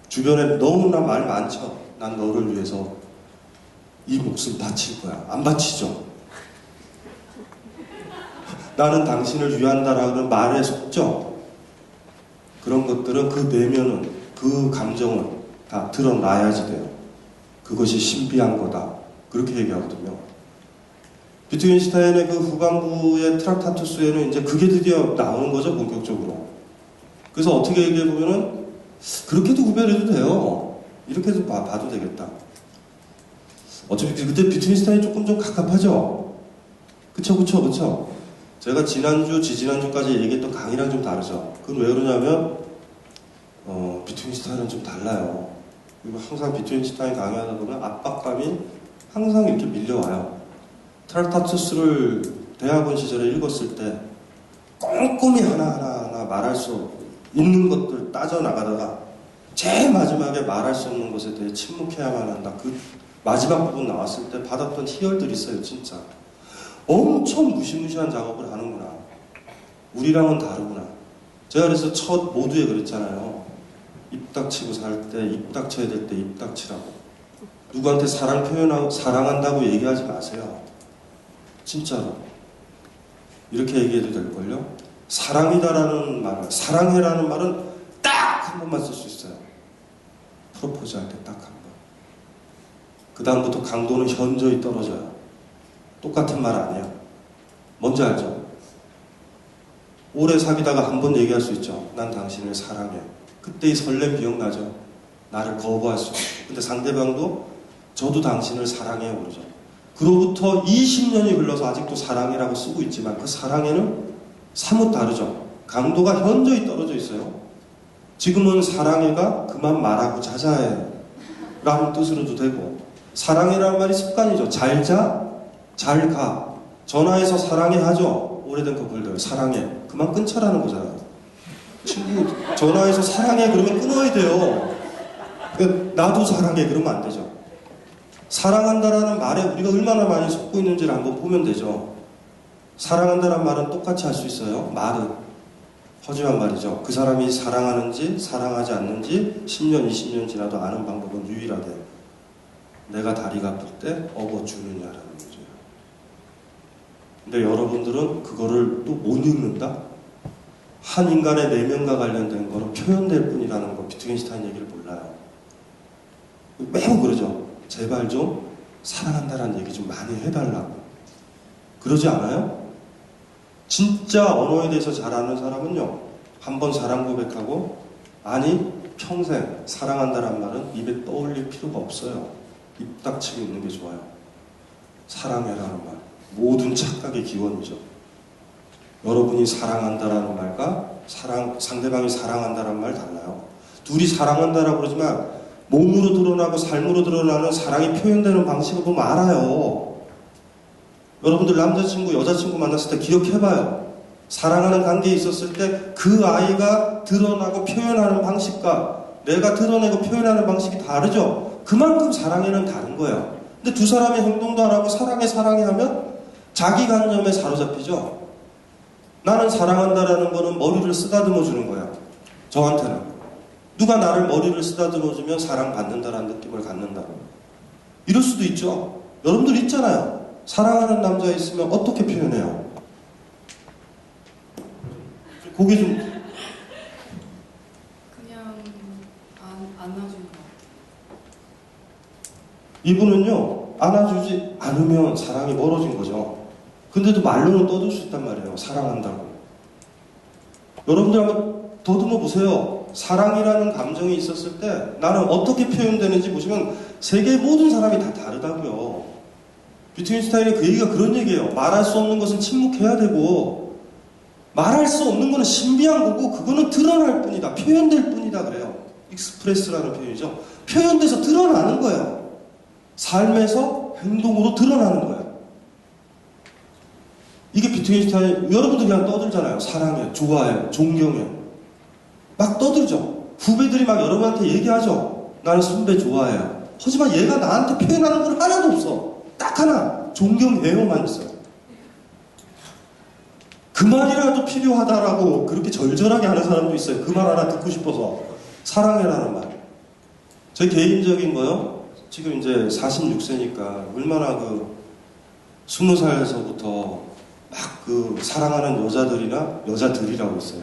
주변에 너무나 말 많죠. 난 너를 위해서 이 목숨 바칠 거야. 안 바치죠. 나는 당신을 위한다라는 말에 속죠. 그런 것들은 그 내면은, 그 감정은 다 드러나야지 돼요. 그것이 신비한 거다. 그렇게 얘기하거든요. 비트겐슈타인의 그 후반부의 트락타투스에는 이제 그게 드디어 나오는 거죠, 본격적으로. 그래서 어떻게 얘기해보면은, 그렇게도 구별해도 돼요. 이렇게도 봐도 되겠다. 어차피 그때 비트겐슈타인이 조금 좀 갑갑하죠? 그쵸. 제가 지난주, 지지난주까지 얘기했던 강의랑 좀 다르죠. 그건 왜 그러냐면, 비트겐슈타인은 좀 달라요. 그리고 항상 비트겐슈타인 강의하다 보면 압박감이 항상 이렇게 밀려와요. 트락타투스를 대학원 시절에 읽었을 때 꼼꼼히 하나하나 말할 수 있는 것들 따져나가다가 제일 마지막에 말할 수 없는 것에 대해 침묵해야만 한다. 그 마지막 부분 나왔을 때 받았던 희열들이 있어요, 진짜. 엄청 무시무시한 작업을 하는구나. 우리랑은 다르구나. 제가 그래서 첫 모두에 그랬잖아요. 입 닥치고 살 때, 입 닥쳐야 될 때 입 닥치라고. 누구한테 사랑 표현하고 사랑한다고 얘기하지 마세요. 진짜로. 이렇게 얘기해도 될걸요? 사랑이다라는 말은, 사랑해라는 말은 딱 한 번만 쓸 수 있어요. 프로포즈 할 때 딱 한 번. 그 다음부터 강도는 현저히 떨어져요. 똑같은 말 아니에요. 뭔지 알죠? 오래 사귀다가 한 번 얘기할 수 있죠. 난 당신을 사랑해. 그때의 설렘 기억나죠? 나를 거부할 수 없고. 근데 상대방도 저도 당신을 사랑해요 그러죠. 그로부터 20년이 흘러서 아직도 사랑해라고 쓰고 있지만 그 사랑해는 사뭇 다르죠. 강도가 현저히 떨어져 있어요. 지금은 사랑해가 그만 말하고 자자해 라는 뜻으로도 되고, 사랑해라는 말이 습관이죠. 잘 자, 잘 가. 전화해서 사랑해 하죠. 오래된 커플들 사랑해. 그만 끊자라는 거잖아요. 친구 전화해서 사랑해 그러면 끊어야 돼요. 나도 사랑해 그러면 안 되죠. 사랑한다라는 말에 우리가 얼마나 많이 속고 있는지를 한번 보면 되죠. 사랑한다라는 말은 똑같이 할 수 있어요. 말은. 하지만 말이죠. 그 사람이 사랑하는지 사랑하지 않는지 10년, 20년 지나도 아는 방법은 유일하게 내가 다리가 아플 때 업어주느냐라는 문제예요. 근데 여러분들은 그거를 또 못 읽는다? 한 인간의 내면과 관련된 거는 표현될 뿐이라는 거 비트겐슈타인 얘기를 몰라요. 매우 그러죠. 제발 좀 사랑한다라는 얘기 좀 많이 해달라고. 그러지 않아요? 진짜 언어에 대해서 잘 아는 사람은요. 한번 사랑 고백하고 아니 평생 사랑한다란 말은 입에 떠올릴 필요가 없어요. 입 닥치고 있는 게 좋아요. 사랑해라는 말. 모든 착각의 기원이죠. 여러분이 사랑한다라는 말과 상대방이 사랑한다라는 말 달라요. 둘이 사랑한다라고 그러지만 몸으로 드러나고 삶으로 드러나는 사랑이 표현되는 방식을 보면 알아요. 여러분들 남자친구, 여자친구 만났을 때 기억해봐요. 사랑하는 관계에 있었을 때 그 아이가 드러나고 표현하는 방식과 내가 드러내고 표현하는 방식이 다르죠. 그만큼 사랑에는 다른 거예요. 근데 두 사람이 행동도 안 하고 사랑해 하면 자기관념에 사로잡히죠. 나는 사랑한다라는 거는 머리를 쓰다듬어 주는 거야. 저한테는. 누가 나를 머리를 쓰다듬어 주면 사랑받는다라는 느낌을 갖는다. 이럴 수도 있죠. 여러분들 있잖아요. 사랑하는 남자 있으면 어떻게 표현해요? 고개 좀. 그냥 안아주는 것 같아요. 이분은요, 안아주지 않으면 사랑이 멀어진 거죠. 근데도 말로는 떠들 수 있단 말이에요. 사랑한다고. 여러분들 한번 더듬어 보세요. 사랑이라는 감정이 있었을 때 나는 어떻게 표현되는지 보시면 세계의 모든 사람이 다 다르다고요. 비트겐슈타인의 그 얘기가 그런 얘기예요. 말할 수 없는 것은 침묵해야 되고 말할 수 없는 것은 신비한 거고 그거는 드러날 뿐이다. 표현될 뿐이다 그래요. 익스프레스라는 표현이죠. 표현돼서 드러나는 거예요. 삶에서 행동으로 드러나는 거예요. 이게 비트겐슈타인, 여러분들 그냥 떠들잖아요. 사랑해, 좋아해, 존경해. 막 떠들죠. 후배들이 막 여러분한테 얘기하죠. 나는 선배 좋아해요. 하지만 얘가 나한테 표현하는 건 하나도 없어. 딱 하나, 존경해요만 있어요. 그 말이라도 필요하다라고 그렇게 절절하게 하는 사람도 있어요. 그 말 하나 듣고 싶어서. 사랑해라는 말. 제 개인적인 거요. 지금 이제 46세니까 얼마나 20살에서부터 막 사랑하는 여자들이라고 있어요.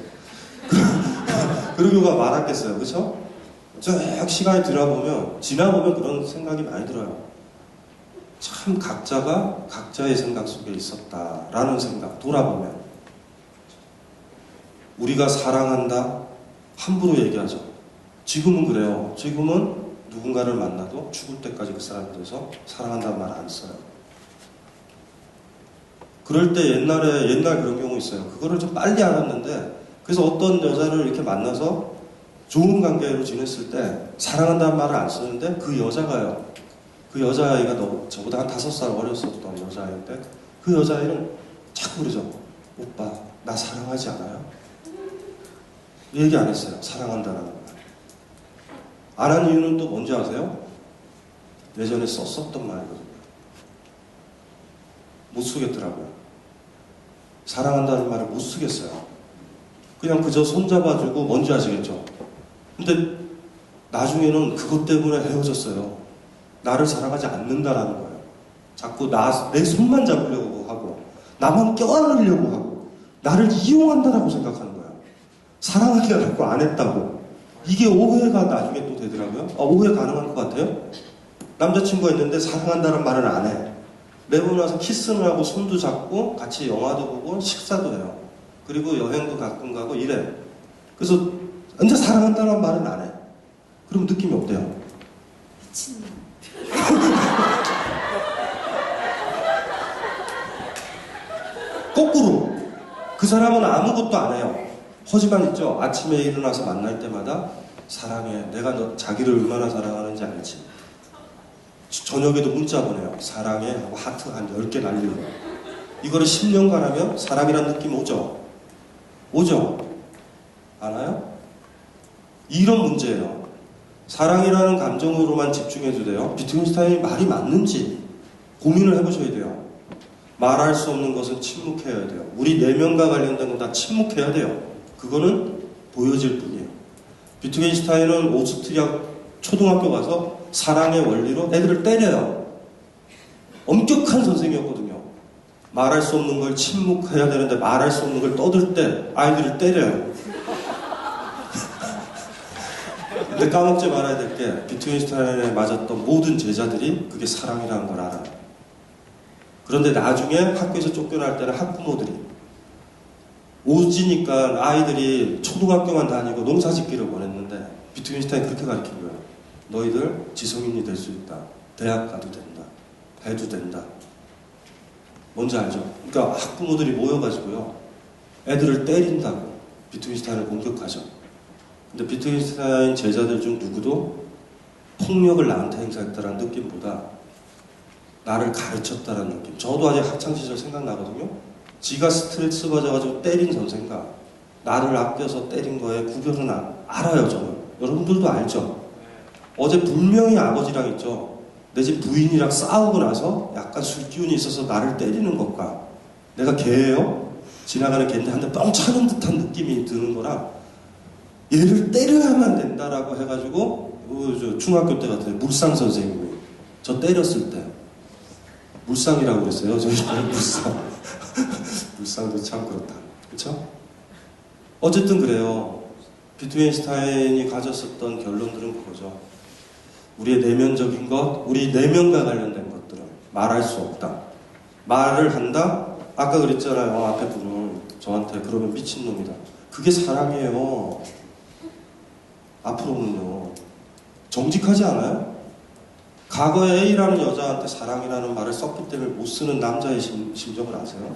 그러고가 말았겠어요. 그렇죠? 쭉 시간이 지나보면 그런 생각이 많이 들어요. 참 각자가 각자의 생각 속에 있었다라는 생각, 돌아보면. 우리가 사랑한다? 함부로 얘기하죠. 지금은 그래요. 지금은 누군가를 만나도 죽을 때까지 그 사람에 대해서 사랑한다는 말 안 써요. 그럴 때 옛날 그런 경우 있어요. 그거를 좀 빨리 알았는데, 그래서 어떤 여자를 이렇게 만나서 좋은 관계로 지냈을 때 사랑한다는 말을 안 쓰는데 그 여자가요. 그 여자아이가 저보다 한 5살 어렸었던 여자아이인데 그 여자아이는 자꾸 그러죠. 오빠, 나 사랑하지 않아요? 얘기 안 했어요. 사랑한다는 말. 안 한 이유는 또 뭔지 아세요? 예전에 썼었던 말이거든요. 못 쓰겠더라고요. 사랑한다는 말을 못 쓰겠어요. 그냥 그저 손잡아주고 뭔지 아시겠죠? 근데 나중에는 그것 때문에 헤어졌어요. 나를 사랑하지 않는다라는 거예요. 자꾸 내 손만 잡으려고 하고 나만 껴안으려고 하고 나를 이용한다라고 생각하는 거예요. 사랑하려고 안 했다고. 이게 오해가 나중에 또 되더라고요. 오해 가능할 것 같아요? 남자친구가 있는데 사랑한다는 말을 안 해. 매번 와서 키스는 하고 손도 잡고 같이 영화도 보고 식사도 해요. 그리고 여행도 가끔 가고 이래. 그래서 언제 사랑한다는 말은 안 해. 그럼 느낌이 어때요? 미친놈. 거꾸로 그 사람은 아무것도 안 해요. 하지만 있죠. 아침에 일어나서 만날 때마다 사랑해. 내가 자기를 얼마나 사랑하는지 알지. 저녁에도 문자 보내요. 사랑해 하고 하트 한 10개 날리고. 이거를 10년간 하면 사랑이란 느낌 오죠? 오죠? 안 와요? 이런 문제예요. 사랑이라는 감정으로만 집중해도 돼요. 비트겐슈타인이 말이 맞는지 고민을 해보셔야 돼요. 말할 수 없는 것은 침묵해야 돼요. 우리 내면과 관련된 건 다 침묵해야 돼요. 그거는 보여질 뿐이에요. 비트겐슈타인은 오스트리아 초등학교 가서 사랑의 원리로 애들을 때려요. 엄격한 선생이었거든요. 말할 수 없는 걸 침묵해야 되는데 말할 수 없는 걸 떠들 때 아이들을 때려요. 근데 까먹지 말아야 될 게 비트겐슈타인에 맞았던 모든 제자들이 그게 사랑이라는 걸 알아요. 그런데 나중에 학교에서 쫓겨날 때는 학부모들이 오지니까 아이들이 초등학교만 다니고 농사 짓기를 원했는데 비트겐슈타인이 그렇게 가르친 거예요. 너희들 지성인이 될 수 있다. 대학 가도 된다. 해도 된다. 뭔지 알죠? 그러니까 학부모들이 모여가지고요. 애들을 때린다고 비트겐슈타인을 공격하죠. 근데 비트겐슈타인 제자들 중 누구도 폭력을 나한테 행사했다라는 느낌보다 나를 가르쳤다는 느낌. 저도 아직 학창시절 생각나거든요. 지가 스트레스 받아가지고 때린 선생과 나를 아껴서 때린 거에 구별은 알아요, 저는. 여러분들도 알죠? 어제 분명히 아버지랑 있죠. 내 집 부인이랑 싸우고 나서 약간 술 기운이 있어서 나를 때리는 것과 내가 개예요? 지나가는 개인데 한 대 뻥 차는 듯한 느낌이 드는 거랑 얘를 때려야만 된다라고 해가지고 저 중학교 때 같아요. 물상 선생님이 저 때렸을 때 물상이라고 그랬어요. 저희 물상. 물상도 참 그렇다. 그렇죠? 어쨌든 그래요. 비트겐슈타인이 가졌었던 결론들은 그거죠. 우리의 내면적인 것, 우리 내면과 관련된 것들은 말할 수 없다. 말을 한다? 아까 그랬잖아요. 앞에 분은 저한테 그러면 미친놈이다. 그게 사랑이에요. 앞으로는요. 정직하지 않아요? 과거에 A라는 여자한테 사랑이라는 말을 썼기 때문에 못 쓰는 남자의 심정을 아세요?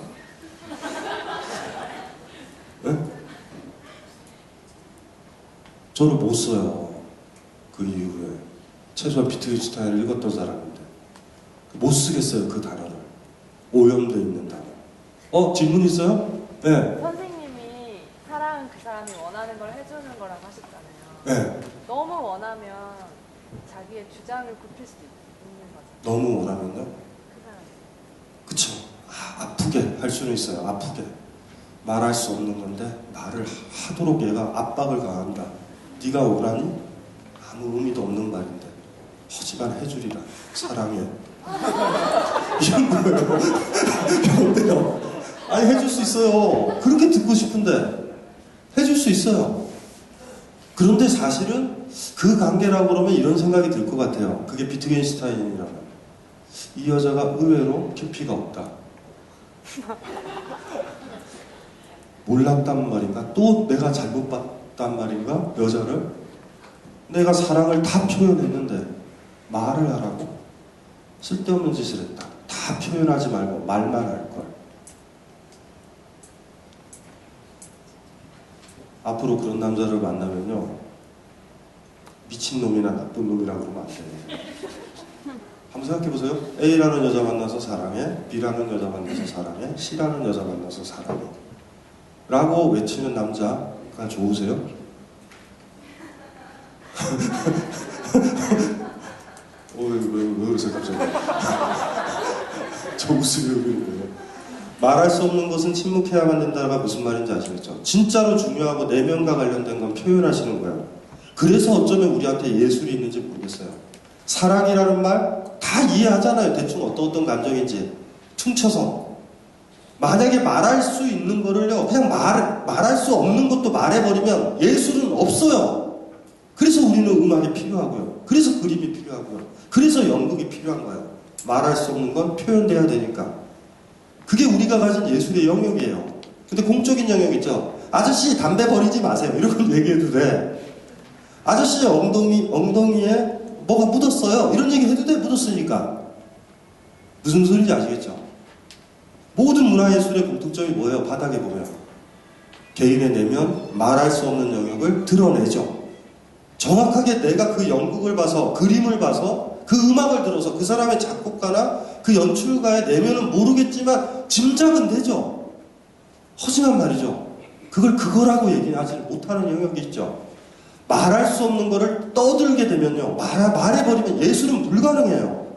네? 저를 못 써요. 그 이후에. 최소한 비트겐슈타인을 읽었던 사람인데. 못 쓰겠어요, 그 단어를. 오염되어 있는 단어. 질문 있어요? 네. 선생님이 사랑은 그 사람이 원하는 걸 해주는 거라고 하셨잖아요. 네. 너무 원하면 자기의 주장을 굽힐 수도 있는 거죠. 너무 원하면요? 그 사람. 그쵸. 아프게 할 수는 있어요. 아프게. 말할 수 없는 건데 말을 하도록 얘가 압박을 가한다. 네가 오라니? 아무 의미도 없는 말인데 하지만 해주리라. 사랑해. 이런 거예요. 어때요? 아니 해줄 수 있어요. 그렇게 듣고 싶은데 해줄 수 있어요. 그런데 사실은 그 관계라고 그러면 이런 생각이 들 것 같아요. 그게 비트겐슈타인이라면 이 여자가 의외로 깊이가 없다. 몰랐단 말인가? 또 내가 잘못 봤단 말인가? 여자를 내가 사랑을 다 표현했는데 말을 하라고? 쓸데없는 짓을 했다. 다 표현하지 말고 말만 할 걸. 앞으로 그런 남자를 만나면요. 미친놈이나 나쁜 놈이라고 그러면 안 돼요. 한번 생각해보세요. A라는 여자 만나서 사랑해, B라는 여자 만나서 사랑해, C라는 여자 만나서 사랑해 라고 외치는 남자가 좋으세요? 왜 그러세요 갑자기? 저 웃으려고 그러는데요. 말할 수 없는 것은 침묵해야만 된다가 무슨 말인지 아시겠죠? 진짜로 중요하고 내면과 관련된 건 표현하시는 거예요. 그래서 어쩌면 우리한테 예술이 있는지 모르겠어요. 사랑이라는 말 다 이해하잖아요. 대충 어떤 감정인지 퉁쳐서. 만약에 말할 수 있는 거를요, 그냥 말할 수 없는 것도 말해버리면 예술은 없어요. 그래서 우리는 음악이 필요하고요. 그래서 그림이 필요하고요. 그래서 연극이 필요한 거예요. 말할 수 없는 건 표현돼야 되니까. 그게 우리가 가진 예술의 영역이에요. 근데 공적인 영역 있죠. 아저씨 담배 버리지 마세요. 이런 걸 얘기해도 돼. 아저씨 엉덩이에 뭐가 묻었어요. 이런 얘기 해도 돼. 묻었으니까. 무슨 소리인지 아시겠죠? 모든 문화예술의 공통점이 뭐예요? 바닥에 보면 개인의 내면, 말할 수 없는 영역을 드러내죠. 정확하게 내가 그 연극을 봐서, 그림을 봐서, 그 음악을 들어서 그 사람의 작곡가나 그 연출가의 내면은 모르겠지만 짐작은 되죠. 하지만 말이죠. 그걸 그거라고 얘기하지 못하는 영역이 있죠. 말할 수 없는 거를 떠들게 되면요. 말해버리면 예술은 불가능해요.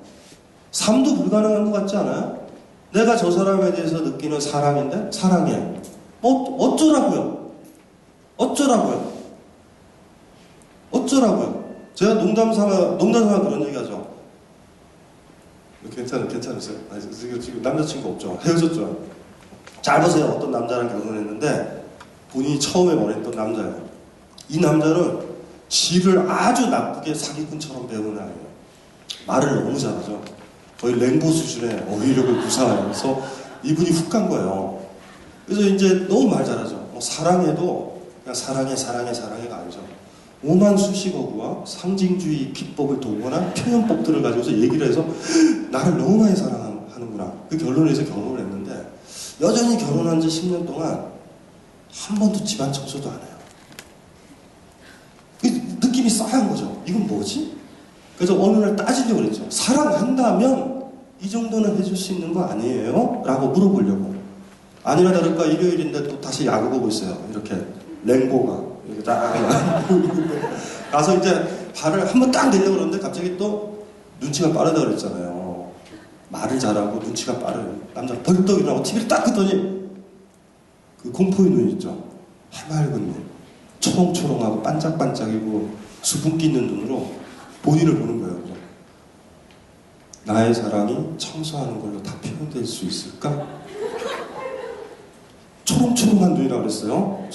삶도 불가능한 것 같지 않아요? 내가 저 사람에 대해서 느끼는 사랑인데 사랑해. 어쩌라고요? 제가 농담삼아 그런 얘기하죠. 괜찮으세요? 지금 남자친구 없죠? 헤어졌죠? 잘 보세요. 어떤 남자랑 결혼했는데 본인이 처음에 원했던 남자예요. 이 남자는 시를 아주 나쁘게 사기꾼처럼 배우는 아이예요. 말을 너무 잘하죠. 거의 랭보 수준의 어휘력을 구사하면서 이분이 훅 간 거예요. 그래서 이제 너무 말 잘하죠. 사랑해도 그냥 사랑해가 아니죠. 오만 수식어구와 상징주의 기법을 동원한 표현법들을 가지고서 얘기를 해서 나를 너무 많이 사랑하는구나. 그 결론에서 결혼을 했는데 여전히 결혼한 지 10년 동안 한 번도 집안 청소도 안 해요. 그 느낌이 싸한 거죠. 이건 뭐지? 그래서 어느 날 따지려고 그랬죠. 사랑한다면 이 정도는 해줄 수 있는 거 아니에요? 라고 물어보려고. 아니나 다를까 일요일인데 또 다시 야구 보고 있어요. 이렇게 랭고가 이렇게 딱 가서 이제 발을 한번 딱 내려고 그러는데 갑자기 또 눈치가 빠르다 그랬잖아요. 말을 잘하고 눈치가 빠르요. 남자 벌떡 일어나고 TV를 딱 끄더니 그 공포의 눈 있죠. 해맑은 눈, 초롱초롱하고 반짝반짝이고 수분기 있는 눈으로 본인을 보는 거예요. 나의 사랑이 청소하는 걸로 다 표현될 수 있을까? 초롱초롱한 눈이라고 그랬어요.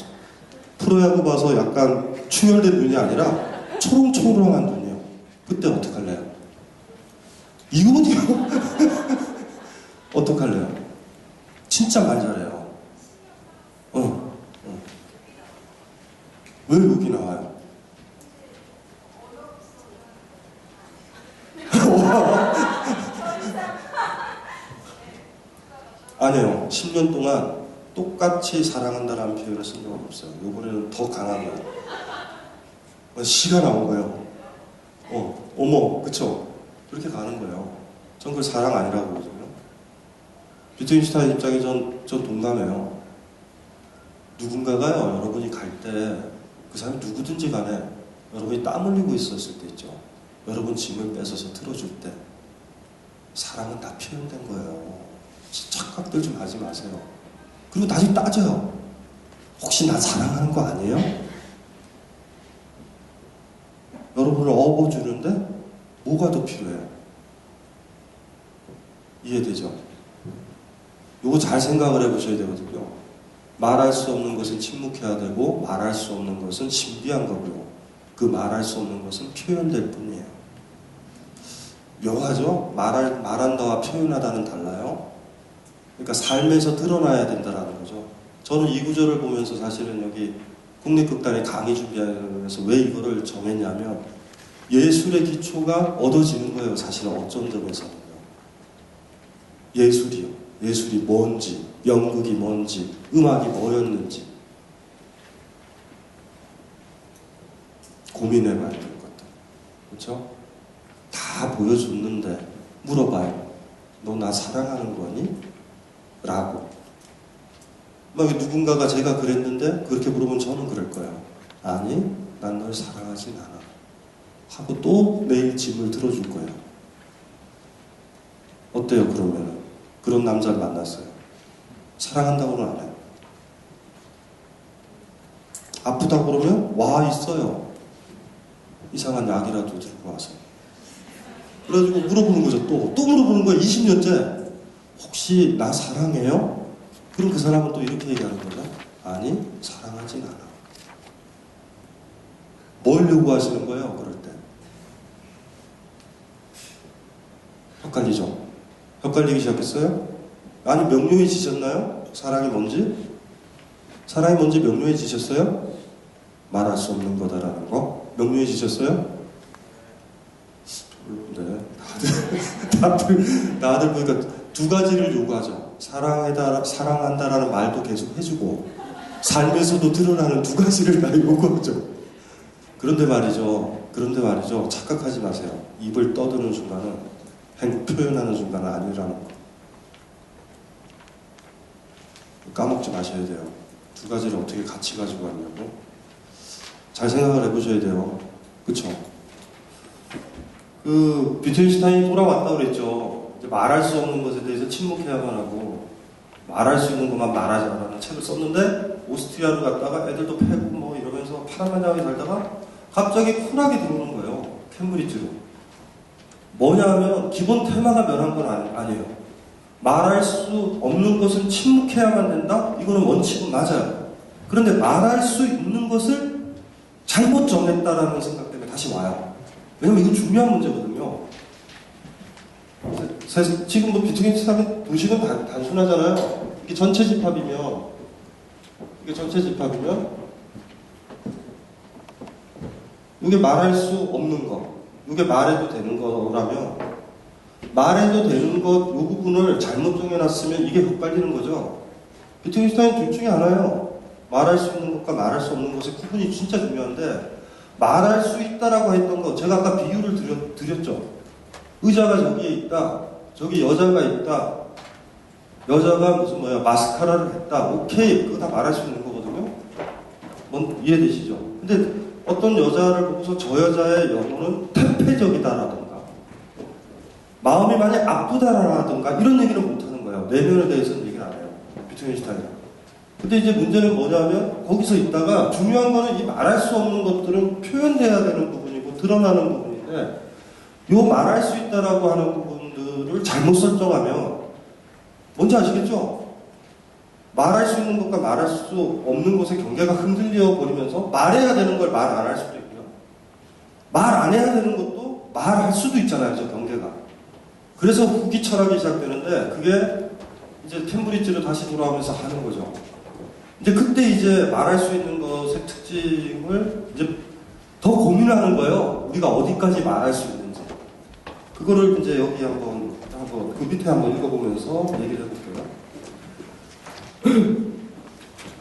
프로야구 봐서 약간 충혈된 눈이 아니라 초롱초롱한 눈이요. 그때 어떡할래요? 이거군요. 어떡할래요? 진짜 말 잘해요. 왜 여기 나와요? 아니에요. 10년 동안 똑같이 사랑한다라는 표현을 쓴 적은 없어요. 이번에는 더 강하게. 시가 나온 거예요. 어머, 그쵸? 그렇게 가는 거예요. 전 그걸 사랑 아니라고 그러거든요. 비트겐슈타인 입장에 전 동감해요. 누군가가요, 여러분이 갈 때, 그 사람이 누구든지 간에 여러분이 땀 흘리고 있었을 때 있죠. 여러분 짐을 뺏어서 들어줄 때, 사랑은 다 표현된 거예요. 착각들 좀 하지 마세요. 그리고 나중에 따져요. 혹시 나 사랑하는 거 아니에요? 여러분을 업어주는데 뭐가 더 필요해요? 이해되죠? 이거 잘 생각을 해보셔야 되거든요. 말할 수 없는 것은 침묵해야 되고 말할 수 없는 것은 신비한 거고요. 그 말할 수 없는 것은 표현될 뿐이에요. 묘하죠? 말한다와 표현하다는 달라요. 그러니까 삶에서 드러나야 된다는 거죠. 저는 이 구절을 보면서 사실은 여기 국립극단의 강의 준비하면서 왜 이거를 정했냐면 예술의 기초가 얻어지는 거예요. 사실은 어쩐 점에서는요. 예술이요. 예술이 뭔지, 연극이 뭔지, 음악이 뭐였는지 고민해봐야 될 것들. 그렇죠? 다 보여줬는데 물어봐요. 너 나 사랑하는 거니? 라고. 막 누군가가 제가 그랬는데 그렇게 물어보면 저는 그럴 거예요. 아니, 난 널 사랑하진 않아. 하고 또 매일 짐을 들어줄 거예요. 어때요, 그러면은? 그런 남자를 만났어요. 사랑한다고는 안 해요. 아프다고 그러면 와 있어요. 이상한 약이라도 들고 와서. 그래가지고 물어보는 거죠. 또 물어보는 거예요. 20년째. 혹시 나 사랑해요? 그럼 그 사람은 또 이렇게 얘기하는 거죠. 아니, 사랑하진 않아. 뭘 요구하시는 거예요? 그럴 때. 헷갈리죠? 헷갈리기 시작했어요? 아니, 명료해지셨나요? 사랑이 뭔지? 사랑이 뭔지 명료해지셨어요? 말할 수 없는 거다라는 거? 명료해지셨어요? 네. 다들 보니까 두 가지를 요구하죠. 사랑한다라는 말도 계속 해주고, 삶에서도 드러나는 두 가지를 다 요구하죠. 그런데 말이죠. 착각하지 마세요. 입을 떠드는 순간은 행복 표현하는 순간은 아니라는 거. 까먹지 마셔야 돼요. 두 가지를 어떻게 같이 가지고 왔냐고. 잘 생각을 해보셔야 돼요. 그쵸? 비트겐슈타인이 돌아왔다고 그랬죠. 이제 말할 수 없는 것에 대해서 침묵해야만 하고, 말할 수 있는 것만 말하자라는 책을 썼는데, 오스트리아로 갔다가 애들도 패고 뭐 이러면서 파란만장하게 살다가 갑자기 쿨하게 들어오는 거예요. 캠브리지로. 뭐냐면 기본 테마가 변한 건 아니에요. 말할 수 없는 것은 침묵해야만 된다? 이거는 원칙은 맞아요. 그런데 말할 수 있는 것을 잘못 정했다라는 생각 때문에 다시 와요. 왜냐면 이건 중요한 문제거든요. 지금 뭐 비트겐슈타인 도식은 단순하잖아요. 이게 전체 집합이면 이게 말할 수 없는 거, 이게 말해도 되는 거라면 말해도 되는 것 이 부분을 잘못 정해놨으면 이게 헷갈리는 거죠. 비트겐슈타인 둘 중에 하나예요. 말할 수 있는 것과 말할 수 없는 것의 구분이 진짜 중요한데 말할 수 있다라고 했던 거 제가 아까 비유를 드렸죠. 의자가 저기에 있다. 저기 여자가 있다. 여자가 무슨 마스카라를 했다. 오케이. 그거 다 말할 수 있는 거거든요. 뭔 이해되시죠? 근데 어떤 여자를 보고서 저 여자의 영혼은 태폐적이다라든가 마음이 많이 아프다라든가 이런 얘기를 못하는 거예요. 내면에 대해서는 얘기를 안 해요. 비트겐슈타인은. 근데 이제 문제는 뭐냐면 거기서 있다가 중요한 거는 이 말할 수 없는 것들은 표현돼야 되는 부분이고 드러나는 부분인데 요 말할 수 있다라고 하는 부분들을 잘못 설정하면 뭔지 아시겠죠? 말할 수 있는 것과 말할 수 없는 것의 경계가 흔들려 버리면서 말해야 되는 걸 말 안 할 수도 있고요. 말 안 해야 되는 것도 말할 수도 있잖아요. 저 경계가. 그래서 후기 철학이 시작되는데 그게 이제 캠브리지로 다시 돌아오면서 하는 거죠. 이제 그때 이제 말할 수 있는 것의 특징을 이제 더 고민하는 거예요. 우리가 어디까지 말할 수 있는지. 그거를 이제 여기 한번 그 밑에 한번 읽어보면서 얘기를 해볼게요.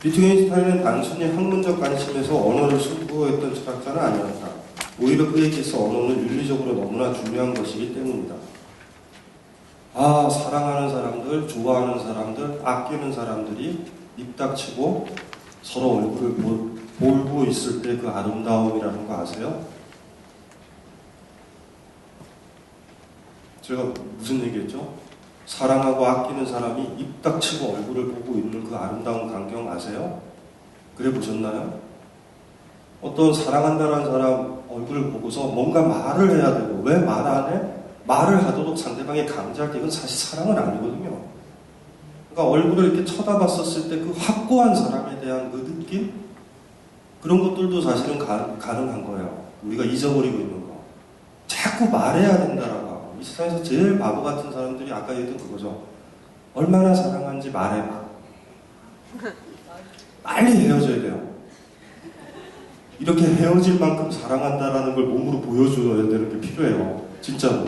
비트겐슈타인은 단순히 학문적 관심에서 언어를 승부했던 철학자는 아니었다. 오히려 그에게서 언어는 윤리적으로 너무나 중요한 것이기 때문이다. 아, 사랑하는 사람들, 좋아하는 사람들, 아끼는 사람들이 입 닥치고 서로 얼굴을 보고 있을 때 그 아름다움이라는 거 아세요? 제가 무슨 얘기했죠? 사랑하고 아끼는 사람이 입 닥치고 얼굴을 보고 있는 그 아름다운 광경 아세요? 그래 보셨나요? 어떤 사랑한다는 사람 얼굴을 보고서 뭔가 말을 해야 되고 왜 말 안 해? 말을 하도록 상대방이 강제할 때 이건 사실 사랑은 아니거든요. 그러니까 얼굴을 이렇게 쳐다봤었을 때 그 확고한 사람에 대한 그 느낌? 그런 것들도 사실은 가능한 거예요. 우리가 잊어버리고 있는 거. 자꾸 말해야 된다라고 하고. 이 세상에서 제일 바보 같은 사람들이 아까 얘기했던 그거죠. 얼마나 사랑하는지 말해봐. 빨리 헤어져야 돼요. 이렇게 헤어질 만큼 사랑한다라는 걸 몸으로 보여줘야 되는 게 필요해요. 진짜로.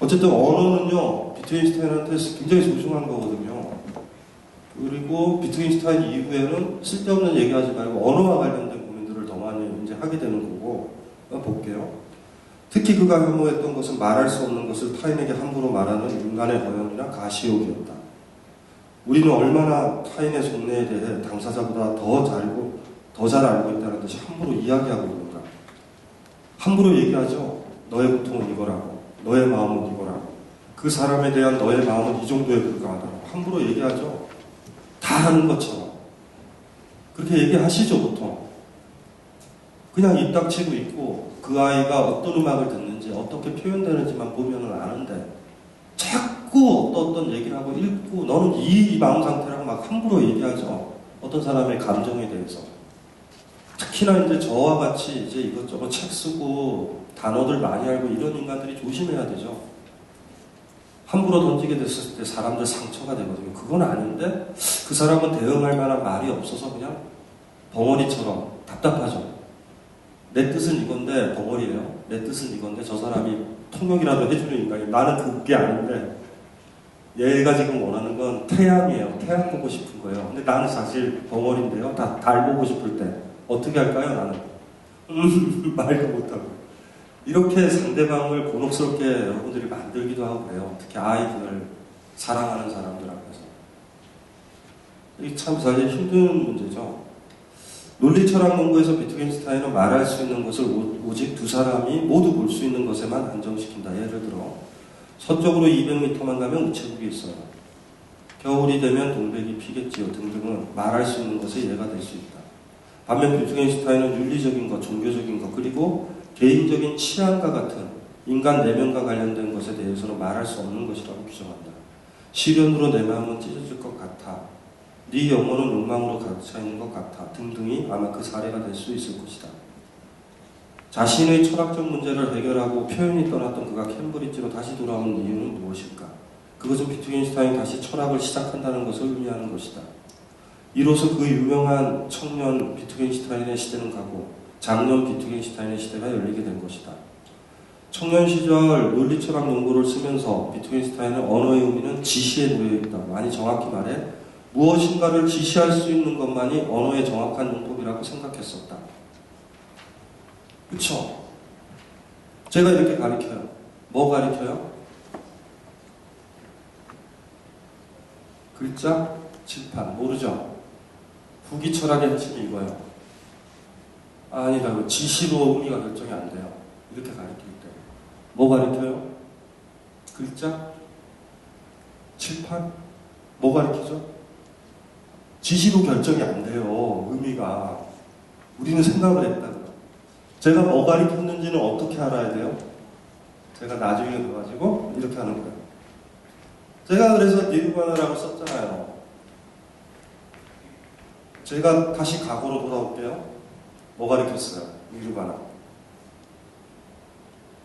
어쨌든 언어는요, 비트겐슈타인한테 굉장히 소중한 거거든요. 그리고 비트겐슈타인 이후에는 쓸데없는 얘기하지 말고 언어와 관련된 고민들을 더 많이 이제 하게 되는 거고, 볼게요. 특히 그가 혐오했던 것은 말할 수 없는 것을 타인에게 함부로 말하는 인간의 허영이나 가시욕이었다. 우리는 얼마나 타인의 속내에 대해 당사자보다 더 잘 알고 있다는 듯이 함부로 이야기하고 있는가. 함부로 얘기하죠. 너의 고통은 이거라고. 너의 마음은 이거라고. 그 사람에 대한 너의 마음은 이 정도에 불과하다고. 함부로 얘기하죠. 다 하는 것처럼. 그렇게 얘기하시죠, 보통. 그냥 입 닥치고 있고 그 아이가 어떤 음악을 듣는지 어떻게 표현되는지만 보면은 아는데 자꾸 어떤 얘기를 하고 읽고 너는 이 마음 상태라고 막 함부로 얘기하죠. 어떤 사람의 감정에 대해서. 특히나 이제 저와 같이 이제 이것저것 책 쓰고 단어들 많이 알고 이런 인간들이 조심해야 되죠. 함부로 던지게 됐을 때 사람들 상처가 되거든요. 그건 아닌데 그 사람은 대응할 만한 말이 없어서 그냥 벙어리처럼 답답하죠. 내 뜻은 이건데 벙어리예요. 내 뜻은 이건데 저 사람이 통역이라도 해주는 인간이 나는 그게 아닌데 얘가 지금 원하는 건 태양이에요. 태양 보고 싶은 거예요. 근데 나는 사실 벙어리인데요. 달 보고 싶을 때 어떻게 할까요? 나는 말도 못하고 이렇게 상대방을 곤혹스럽게 여러분들이 만들기도 하고 그래요. 특히 아이들을 사랑하는 사람들 앞에서 이게 참 사실 힘든 문제죠. 논리 철학 연구에서 비트겐슈타인은 말할 수 있는 것을 오직 두 사람이 모두 볼 수 있는 것에만 한정시킨다. 예를 들어 서쪽으로 200m만 가면 우체국이 있어요. 겨울이 되면 동백이 피겠지요 등등은 말할 수 있는 것의 예가 될 수 있다. 반면 비트겐슈타인은 윤리적인 것, 종교적인 것, 그리고 개인적인 취향과 같은 인간 내면과 관련된 것에 대해서는 말할 수 없는 것이라고 규정한다. 시련으로 내 마음은 찢어질 것 같아. 네 영혼은 욕망으로 가득 차 있는 것 같아. 등등이 아마 그 사례가 될 수 있을 것이다. 자신의 철학적 문제를 해결하고 표현이 떠났던 그가 캠브리지로 다시 돌아온 이유는 무엇일까? 그것은 비트겐슈타인이 다시 철학을 시작한다는 것을 의미하는 것이다. 이로써 그 유명한 청년 비트겐슈타인의 시대는 가고 장년 비트겐슈타인의 시대가 열리게 된 것이다. 청년 시절 논리철학 연구를 쓰면서 비트겐슈타인은 언어의 의미는 지시에 놓여있다. 많이 정확히 말해 무엇인가를 지시할 수 있는 것만이 언어의 정확한 용법이라고 생각했었다. 그쵸? 제가 이렇게 가르쳐요. 뭐 가르쳐요? 글자, 칠판. 모르죠? 후기 철학의 핵심이 이거예요. 아니라고 지시로 의미가 결정이 안 돼요. 이렇게 가르칠 때. 뭐 가르쳐요? 글자, 칠판? 뭐 가르치죠? 지시로 결정이 안 돼요. 의미가. 우리는 생각을 했다. 제가 뭐 가르쳤는지는 어떻게 알아야 돼요? 제가 나중에 가가지고 이렇게 하는 거예요. 제가 그래서 니르바나라고 썼잖아요. 제가 다시 과거로 돌아올게요. 뭐 가르쳤어요? 니르바나.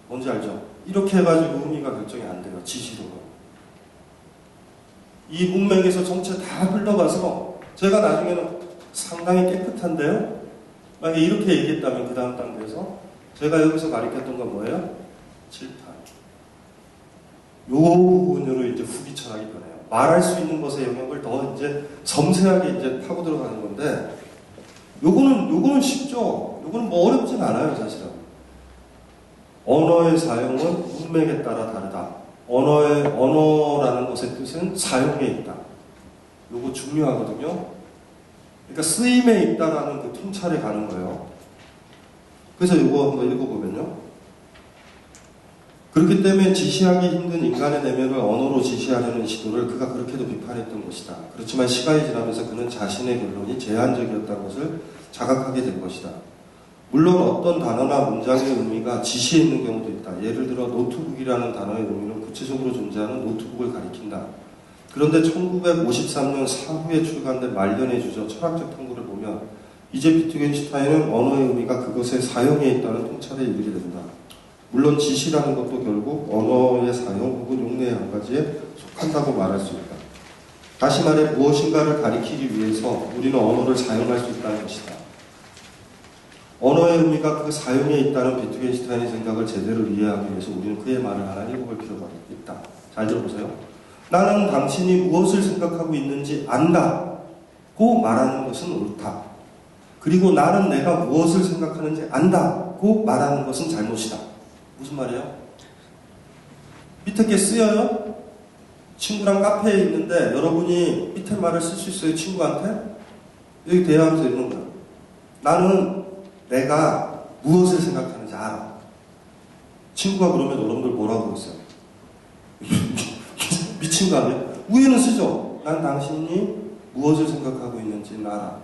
뭔지 알죠? 이렇게 해가지고 의미가 결정이 안 돼요. 지시로. 이 문맥에서 전체 다 흘러가서 제가 나중에는 상당히 깨끗한데요? 만약에 이렇게 얘기했다면 그 다음 단계에서 제가 여기서 가르쳤던 건 뭐예요? 칠판. 요 부분으로 이제 후기 철학이 변해요. 말할 수 있는 것의 영역을 더 이제 섬세하게 이제 파고 들어가는 건데, 요거는 쉽죠? 요거는 뭐 어렵진 않아요, 사실은. 언어의 사용은 문맥에 따라 다르다. 언어라는 것의 뜻은 사용에 있다. 요거 중요하거든요. 그러니까 쓰임에 있다라는 그 통찰에 가는 거예요. 그래서 요거 한번 읽어보면요. 그렇기 때문에 지시하기 힘든 인간의 내면을 언어로 지시하려는 시도를 그가 그렇게도 비판했던 것이다. 그렇지만 시간이 지나면서 그는 자신의 결론이 제한적이었다는 것을 자각하게 된 것이다. 물론 어떤 단어나 문장의 의미가 지시에 있는 경우도 있다. 예를 들어 노트북이라는 단어의 의미는 구체적으로 존재하는 노트북을 가리킨다. 그런데 1953년 사후에 출간된 말년의 주저 철학적 탐구를 보면 이제 비트겐슈타인은 언어의 의미가 그것의 사용에 있다는 통찰에 이르게 된다. 물론 지시라는 것도 결국 언어의 사용 혹은 용례의 한 가지에 속한다고 말할 수 있다. 다시 말해 무엇인가를 가리키기 위해서 우리는 언어를 사용할 수 있다는 것이다. 언어의 의미가 그 사용에 있다는 비트겐슈타인의 생각을 제대로 이해하기 위해서 우리는 그의 말을 하나 읽어볼 필요가 있다. 잘 들어보세요. 나는 당신이 무엇을 생각하고 있는지 안다고 말하는 것은 옳다. 그리고 나는 내가 무엇을 생각하는지 안다고 말하는 것은 잘못이다. 무슨 말이에요? 밑에 게 쓰여요? 친구랑 카페에 있는데 여러분이 밑에 말을 쓸 수 있어요? 친구한테? 여기 대화하면서 이러는 거예요. 나는 내가 무엇을 생각하는지 알아. 친구가 그러면 여러분들 뭐라고 그랬어요? 미친 거 아니에요? 위에는 쓰죠. 난 당신이 무엇을 생각하고 있는지 알아.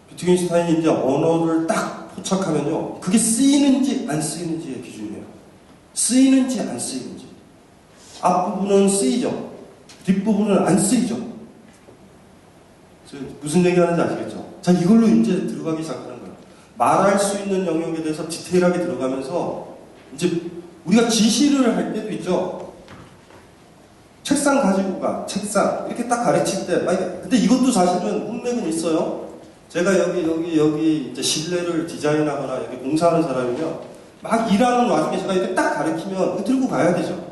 비트겐슈타인이 이제 언어를 딱 포착하면요. 그게 쓰이는지 안 쓰이는지의 기준이에요. 쓰이는지 안 쓰이는지. 앞부분은 쓰이죠. 뒷부분은 안 쓰이죠. 무슨 얘기 하는지 아시겠죠? 자, 이걸로 이제 들어가기 시작하는 거예요. 말할 수 있는 영역에 대해서 디테일하게 들어가면서 이제 우리가 지시를 할 때도 있죠. 책상 가지고 가. 책상. 이렇게 딱 가르칠 때. 근데 이것도 사실은 문맥은 있어요. 제가 여기 이제 실내를 디자인하거나 여기 공사하는 사람이면 막 일하는 와중에 제가 이렇게 딱 가르치면 들고 가야 되죠.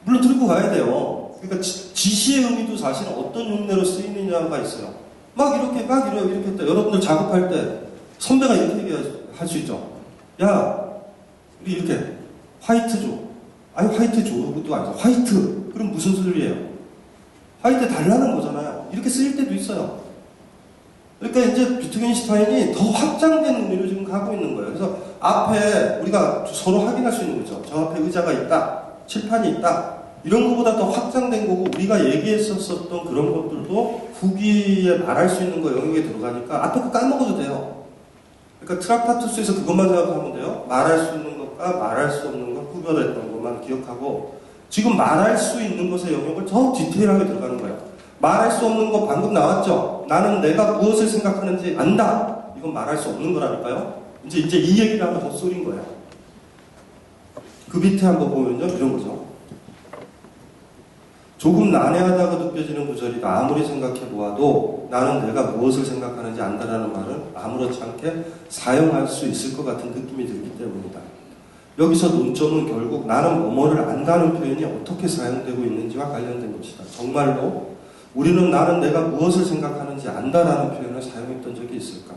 물론 들고 가야 돼요. 그러니까 지시의 의미도 사실은 어떤 용례로 쓰이느냐가 있어요. 이렇게 했다. 여러분들 작업할 때 선배가 이렇게 얘기할 수 있죠. 야, 우리 이렇게 화이트 줘. 아니 화이트 줘. 그것도 아니죠. 화이트. 그럼 무슨 소리예요? 화이트 달라는 거잖아요. 이렇게 쓰일 때도 있어요. 그러니까 이제 비트겐슈타인이 더 확장된 의미로 지금 가고 있는 거예요. 그래서 앞에 우리가 서로 확인할 수 있는 거죠. 저 앞에 의자가 있다. 칠판이 있다. 이런 것보다 더 확장된 거고 우리가 얘기했었던 그런 것들도 후기에 말할 수 있는 거 영역에 들어가니까 앞에 거 까먹어도 돼요. 그러니까 트락타투스에서 그것만 생각하면 돼요. 말할 수 있는 것과 말할 수 없는 것 구별했던 것만 기억하고 지금 말할 수 있는 것의 영역을 더 디테일하게 들어가는 거예요. 말할 수 없는 거 방금 나왔죠? 나는 내가 무엇을 생각하는지 안다. 이건 말할 수 없는 거라니까요. 이제 이 얘기를 하면 헛소리인 거예요. 그 밑에 한번 보면요. 이런 거죠. 조금 난해하다고 느껴지는 구절이다. 아무리 생각해 보아도 나는 내가 무엇을 생각하는지 안다라는 말은 아무렇지 않게 사용할 수 있을 것 같은 느낌이 들기 때문이다. 여기서 논점은 결국 나는 뭐뭐를 안다는 표현이 어떻게 사용되고 있는지와 관련된 것이다. 정말로 우리는 나는 내가 무엇을 생각하는지 안다라는 표현을 사용했던 적이 있을까?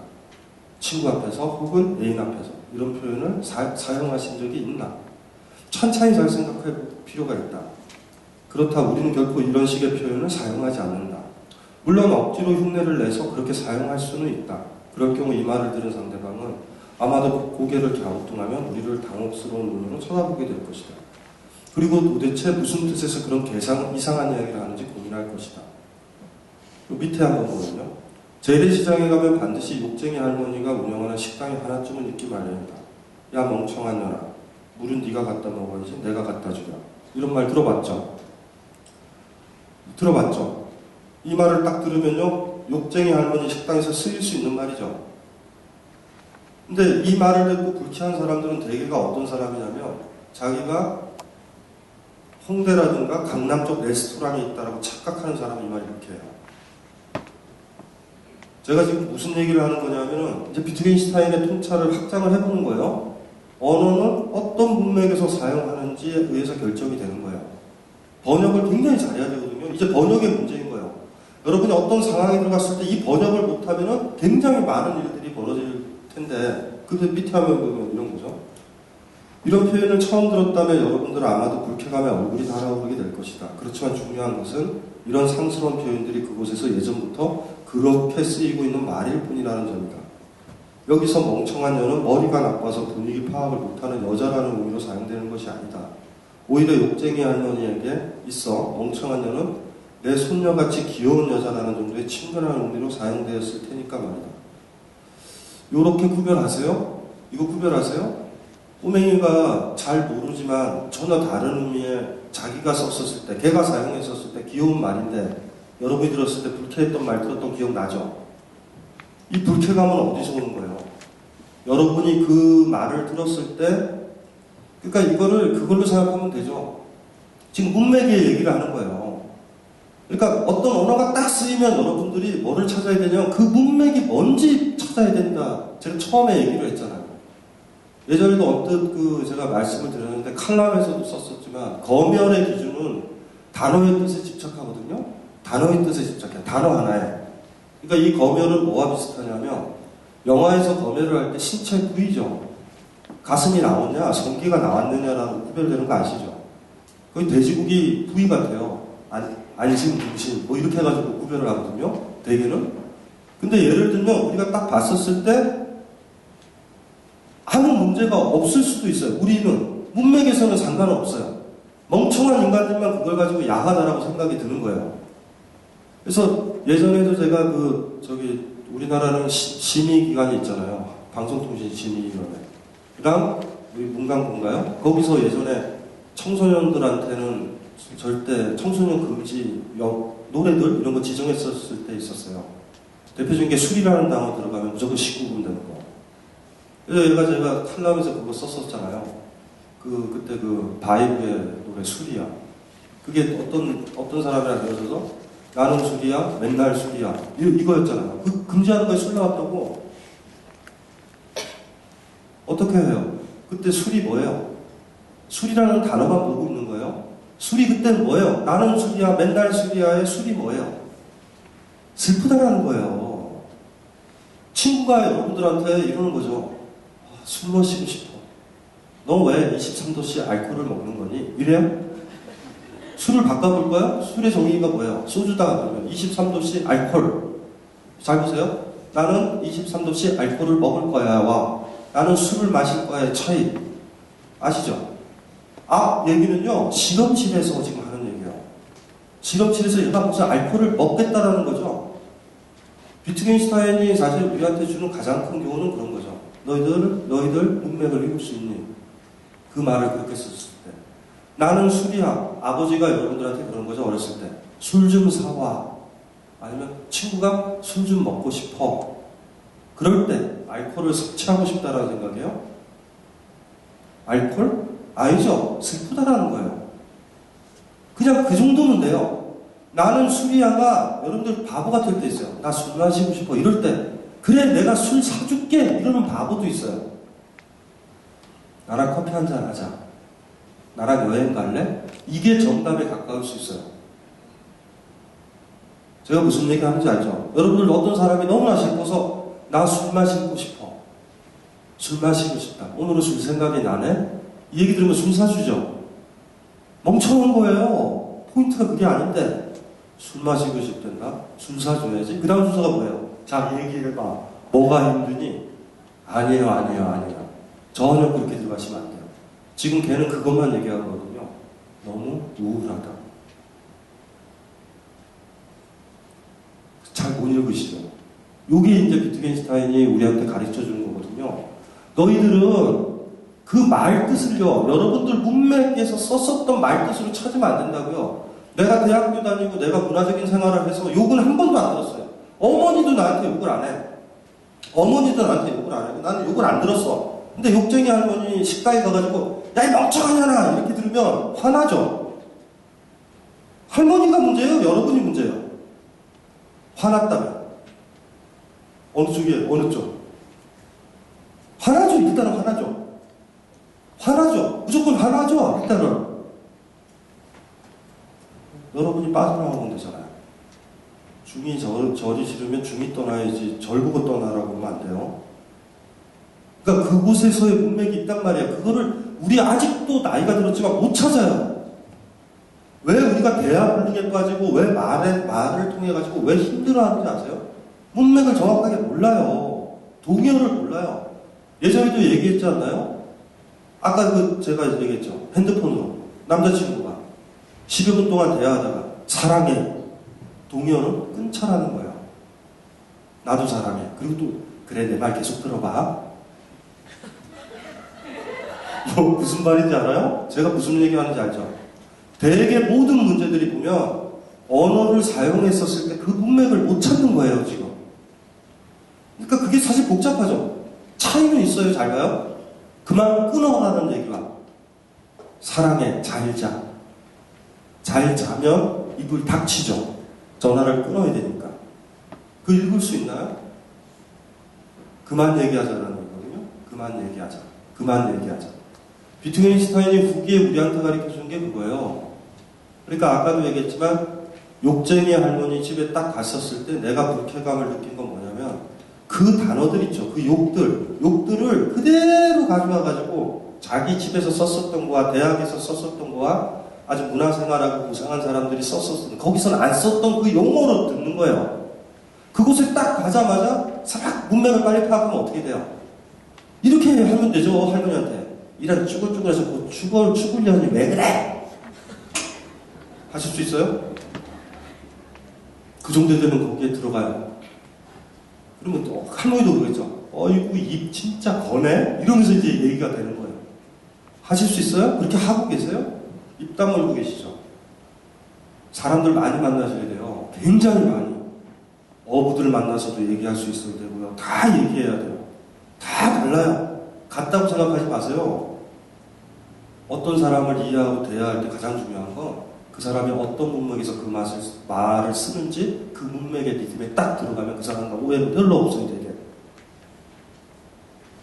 친구 앞에서 혹은 애인 앞에서 이런 표현을 사용하신 적이 있나? 천천히 잘 생각해 볼 필요가 있다. 그렇다 우리는 결코 이런 식의 표현을 사용하지 않는다. 물론 억지로 흉내를 내서 그렇게 사용할 수는 있다. 그럴 경우 이 말을 들은 상대방은 아마도 고개를 갸우뚱하면 우리를 당혹스러운 눈으로 쳐다보게 될 것이다. 그리고 도대체 무슨 뜻에서 그런 이상한 이야기를 하는지 고민할 것이다. 밑에 한번 보면요. 재래시장에 가면 반드시 욕쟁이 할머니가 운영하는 식당이 하나쯤은 있기 마련이다. 야 멍청한 년아, 물은 네가 갖다 먹어야지 내가 갖다 주랴. 이런 말 들어봤죠? 들어봤죠? 이 말을 딱 들으면요, 욕쟁이 할머니 식당에서 쓰일 수 있는 말이죠. 근데 이 말을 듣고 불쾌한 사람들은 대개가 어떤 사람이냐면 자기가 홍대라든가 강남 쪽 레스토랑에 있다라고 착각하는 사람이 이 말 이렇게 해요. 제가 지금 무슨 얘기를 하는 거냐면은 이제 비트겐슈타인의 통찰을 확장을 해보는 거예요. 언어는 어떤 문맥에서 사용하는지에 의해서 결정이 되는 거예요. 번역을 굉장히 잘해야 되거든요. 이제 번역의 문제인 거예요. 여러분이 어떤 상황에 들어갔을 때 이 번역을 못하면은 굉장히 많은 일들이 벌어질 텐데, 그 밑에 하면 보면 이런 거죠. 이런 표현을 처음 들었다면 여러분들은 아마도 불쾌감에 얼굴이 달아오르게 될 것이다. 그렇지만 중요한 것은 이런 상스러운 표현들이 그곳에서 예전부터 그렇게 쓰이고 있는 말일 뿐이라는 점이다. 여기서 멍청한 년은 머리가 나빠서 분위기 파악을 못하는 여자라는 의미로 사용되는 것이 아니다. 오히려 욕쟁이 할머니에게 있어 멍청한 년은 내 손녀같이 귀여운 여자라는 정도의 친근한 의미로 사용되었을 테니까 말이다. 요렇게 구별하세요? 이거 구별하세요? 꼬맹이가 잘 모르지만 전혀 다른 의미의 자기가 썼었을 때, 걔가 사용했었을 때 귀여운 말인데 여러분이 들었을 때 불쾌했던 말 들었던 기억 나죠? 이 불쾌감은 어디서 오는 거예요? 여러분이 그 말을 들었을 때, 그러니까 이거를 그걸로 생각하면 되죠. 지금 문맥의 얘기를 하는 거예요. 그러니까 어떤 언어가 딱 쓰이면 여러분들이 뭐를 찾아야 되냐면 그 문맥이 뭔지 찾아야 된다. 제가 처음에 얘기를 했잖아요. 예전에도 언뜻 제가 말씀을 드렸는데 칼럼에서도 썼었지만 검열의 기준은 단어의 뜻에 집착하거든요. 단어의 뜻에 집착해요. 단어 하나에. 그러니까 이 검열은 뭐와 비슷하냐면 영화에서 검열을 할 때 신체 부위죠. 가슴이 나오냐, 성기가 나왔느냐라고 구별되는 거 아시죠? 거의 돼지고기 부위 같아요. 안심, 등심 뭐 이렇게 해가지고 구별을 하거든요. 대개는. 근데 예를 들면 우리가 딱 봤었을 때 아무 문제가 없을 수도 있어요. 우리는 문맥에서는 상관없어요. 멍청한 인간들만 그걸 가지고 야하다라고 생각이 드는 거예요. 그래서 예전에도 제가 우리나라는 심의기관이 있잖아요. 방송통신심의위원회. 우리 문광부인가요? 거기서 예전에 청소년들한테는 절대 청소년 금지 노래들 이런 거 지정했었을 때 있었어요. 대표적인 게 술이라는 단어 들어가면 무조건 19금 되는 거. 그래서 제가 칼럼에서 그거 썼었잖아요. 그때 바이브의 노래 술이야. 그게 어떤 사람이랑 헤어져서 나는 술이야, 맨날 술이야. 이거였잖아요. 그 금지하는 거에 술 나왔다고. 어떻게 해요? 그때 술이 뭐예요? 술이라는 단어만 보고 있는 거예요. 술이 그때는 뭐예요? 나는 술이야, 맨날 술이야의 술이 뭐예요? 슬프다라는 거예요. 친구가 여러분들한테 이러는 거죠. 술 마시고 싶어. 너 왜 23도씨 알코올을 먹는 거니? 이래요? 술을 바꿔볼까요? 술의 정의가 뭐예요? 소주다 그러면 23도씨 알코올. 잘 보세요. 나는 23도씨 알코올을 먹을 거야와 나는 술을 마실 거야의 차이. 아시죠? 얘기는요, 실험실에서 지금 하는 얘기예요. 실험실에서 얘가 무슨 알코올을 먹겠다라는 거죠. 비트겐슈타인이 사실 우리한테 주는 가장 큰 교훈은 그런 거죠. 너희들 문맥을 읽을 수 있니? 그 말을 그렇게 썼을 때. 나는 술이야. 아버지가 여러분들한테 그런 거죠, 어렸을 때. 술 좀 사와. 아니면 친구가 술 좀 먹고 싶어. 그럴 때 알코올을 섭취하고 싶다라는 생각이에요? 알코올? 아니죠. 슬프다라는 거예요. 그냥 그 정도면 돼요. 나는 술이야가 여러분들 바보 같을 때 있어요. 나 술 마시고 싶어. 이럴 때. 그래, 내가 술 사줄게. 이러는 바보도 있어요. 나랑 커피 한잔 하자. 나랑 여행 갈래? 이게 정답에 가까울 수 있어요. 제가 무슨 얘기 하는지 알죠? 여러분들 어떤 사람이 너무나 싶어서 나 술 마시고 싶어. 술 마시고 싶다. 오늘은 술 생각이 나네? 이 얘기 들으면 술 사주죠? 멍청한 거예요. 포인트가 그게 아닌데 술 마시고 싶단다? 술 사줘야지. 그 다음 순서가 뭐예요? 자, 얘기해봐. 뭐가 힘드니? 아니에요. 전혀 그렇게 들어가시면 안 돼요. 지금 걔는 그것만 얘기하거든요. 너무 우울하다. 잘 못 읽으시죠? 요게 이제 비트겐슈타인이 우리한테 가르쳐 주는 거거든요. 너희들은 그 말뜻을요, 여러분들 문맥에서 썼었던 말뜻으로 찾으면 안 된다고요. 내가 대학교 다니고 내가 문화적인 생활을 해서 욕은 한 번도 안 들었어요. 어머니도 나한테 욕을 안 해. 어머니도 나한테 욕을 안 해. 나는 욕을 안 들었어. 근데 욕쟁이 할머니 식당에 가가지고 야, 이 멍청하냐나 이렇게 들으면 화나죠. 할머니가 문제예요? 여러분이 문제예요? 화났다면 어느 쪽이에요? 어느 쪽? 화나죠. 일단은 화나죠. 무조건 화나죠. 일단은 여러분이 빠져나오면 되잖아요. 중이 절이 싫으면 중이 떠나야지 절 보고 떠나라고 하면 안 돼요. 그러니까 그곳에서의 문맥이 있단 말이에요. 그거를 우리 아직도 나이가 들었지만 못 찾아요. 왜 우리가 대화 불능에 빠지고 왜 말을 통해 가지고 왜 힘들어하는지 아세요? 문맥을 정확하게 몰라요. 동의어를 몰라요. 예전에도 얘기했지 않나요? 아까 제가 얘기했죠. 핸드폰으로 남자친구가 10여 분 동안 대화하다가 사랑해. 동의어는 끊자라는 거예요. 나도 사랑해. 그리고 또 그래 내 말 계속 들어봐. 뭐 무슨 말인지 알아요? 제가 무슨 얘기하는지 알죠? 대개 모든 문제들이 보면 언어를 사용했었을 때 그 문맥을 못 찾는 거예요, 지금. 그러니까 그게 사실 복잡하죠. 차이는 있어요, 잘 봐요. 그만 끊어라는 얘기와 사랑해, 잘 자. 잘 자면 입을 닥치죠. 전화를 끊어야 되니까. 그 읽을 수 있나요? 그만 얘기하자라는 거거든요. 그만 얘기하자. 비트겐슈타인이 후기에 우리한테 가르쳐 준 게 그거예요. 그러니까 아까도 얘기했지만 욕쟁이 할머니 집에 딱 갔었을 때 내가 불쾌감을 느낀 건 뭐냐면 그 단어들 있죠. 그 욕들을 그대로 가져와가지고 자기 집에서 썼었던 거와 대학에서 썼었던 거와 아주 문화생활하고 고상한 사람들이 썼었던 거기서는 안 썼던 그 용어로 듣는 거예요. 그곳에 딱 가자마자 싹 문맥을 빨리 파악하면 어떻게 돼요? 이렇게 하면 되죠. 할머니한테. 이런 쭈글쭈글해서 뭐 죽으려니 왜 그래? 하실 수 있어요? 그 정도 되면 거기에 들어가요. 그러면 또 할머니도 그러겠죠. 어이구 입 진짜 거네? 이러면서 이제 얘기가 되는 거예요. 하실 수 있어요? 그렇게 하고 계세요? 입 다물고 계시죠? 사람들 많이 만나셔야 돼요. 굉장히 많이. 어부들 만나서도 얘기할 수 있어야 되고요. 다 얘기해야 돼요. 다 달라요. 같다고 생각하지 마세요. 어떤 사람을 이해하고 대화할 때 가장 중요한 건 그 사람이 어떤 문맥에서 그 말을 쓰는지 그 문맥의 리듬에 딱 들어가면 그 사람과 오해는 별로 없어요, 되게.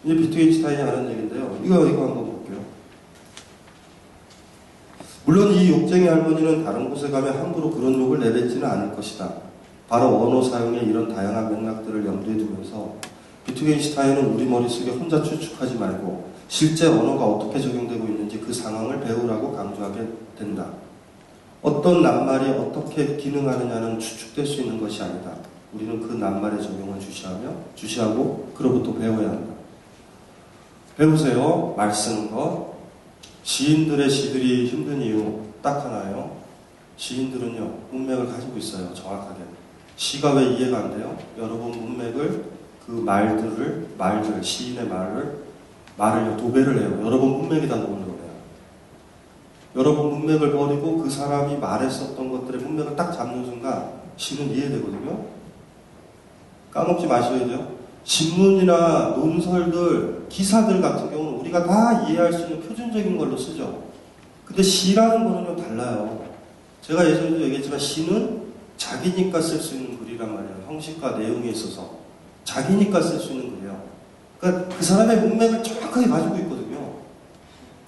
이제 비트겐슈타인이 하는 얘기인데요. 이거 한번 볼게요. 물론 이 욕쟁이 할머니는 다른 곳에 가면 함부로 그런 욕을 내뱉지는 않을 것이다. 바로 언어 사용의 이런 다양한 맥락들을 염두에 두면서 비트겐슈타인은 우리 머릿속에 혼자 추측하지 말고 실제 언어가 어떻게 적용되고 있는지 그 상황을 배우라고 강조하게 된다. 어떤 낱말이 어떻게 기능하느냐는 추측될 수 있는 것이 아니다. 우리는 그 낱말의 적용을 주시하고 그로부터 배워야 한다. 배우세요. 말 쓰는 거. 시인들의 시들이 힘든 이유 딱 하나예요. 시인들은요, 문맥을 가지고 있어요. 정확하게. 시가 왜 이해가 안 돼요? 여러분 문맥을 그 말들, 시인의 말을 도배를 해요. 여러분 문맥에다 놓으려고 해요. 여러분 문맥을 버리고 그 사람이 말했었던 것들의 문맥을 딱 잡는 순간 시는 이해되거든요. 까먹지 마셔야 돼요. 신문이나 논설들, 기사들 같은 경우는 우리가 다 이해할 수 있는 표준적인 걸로 쓰죠. 근데 시라는 거는요, 달라요. 제가 예전에도 얘기했지만 시는 자기니까 쓸 수 있는 글이란 말이에요. 형식과 내용에 있어서. 자기니까 쓸 수 있는 글이에요. 그러니까 그 사람의 문맥을 정확하게 가지고 있거든요.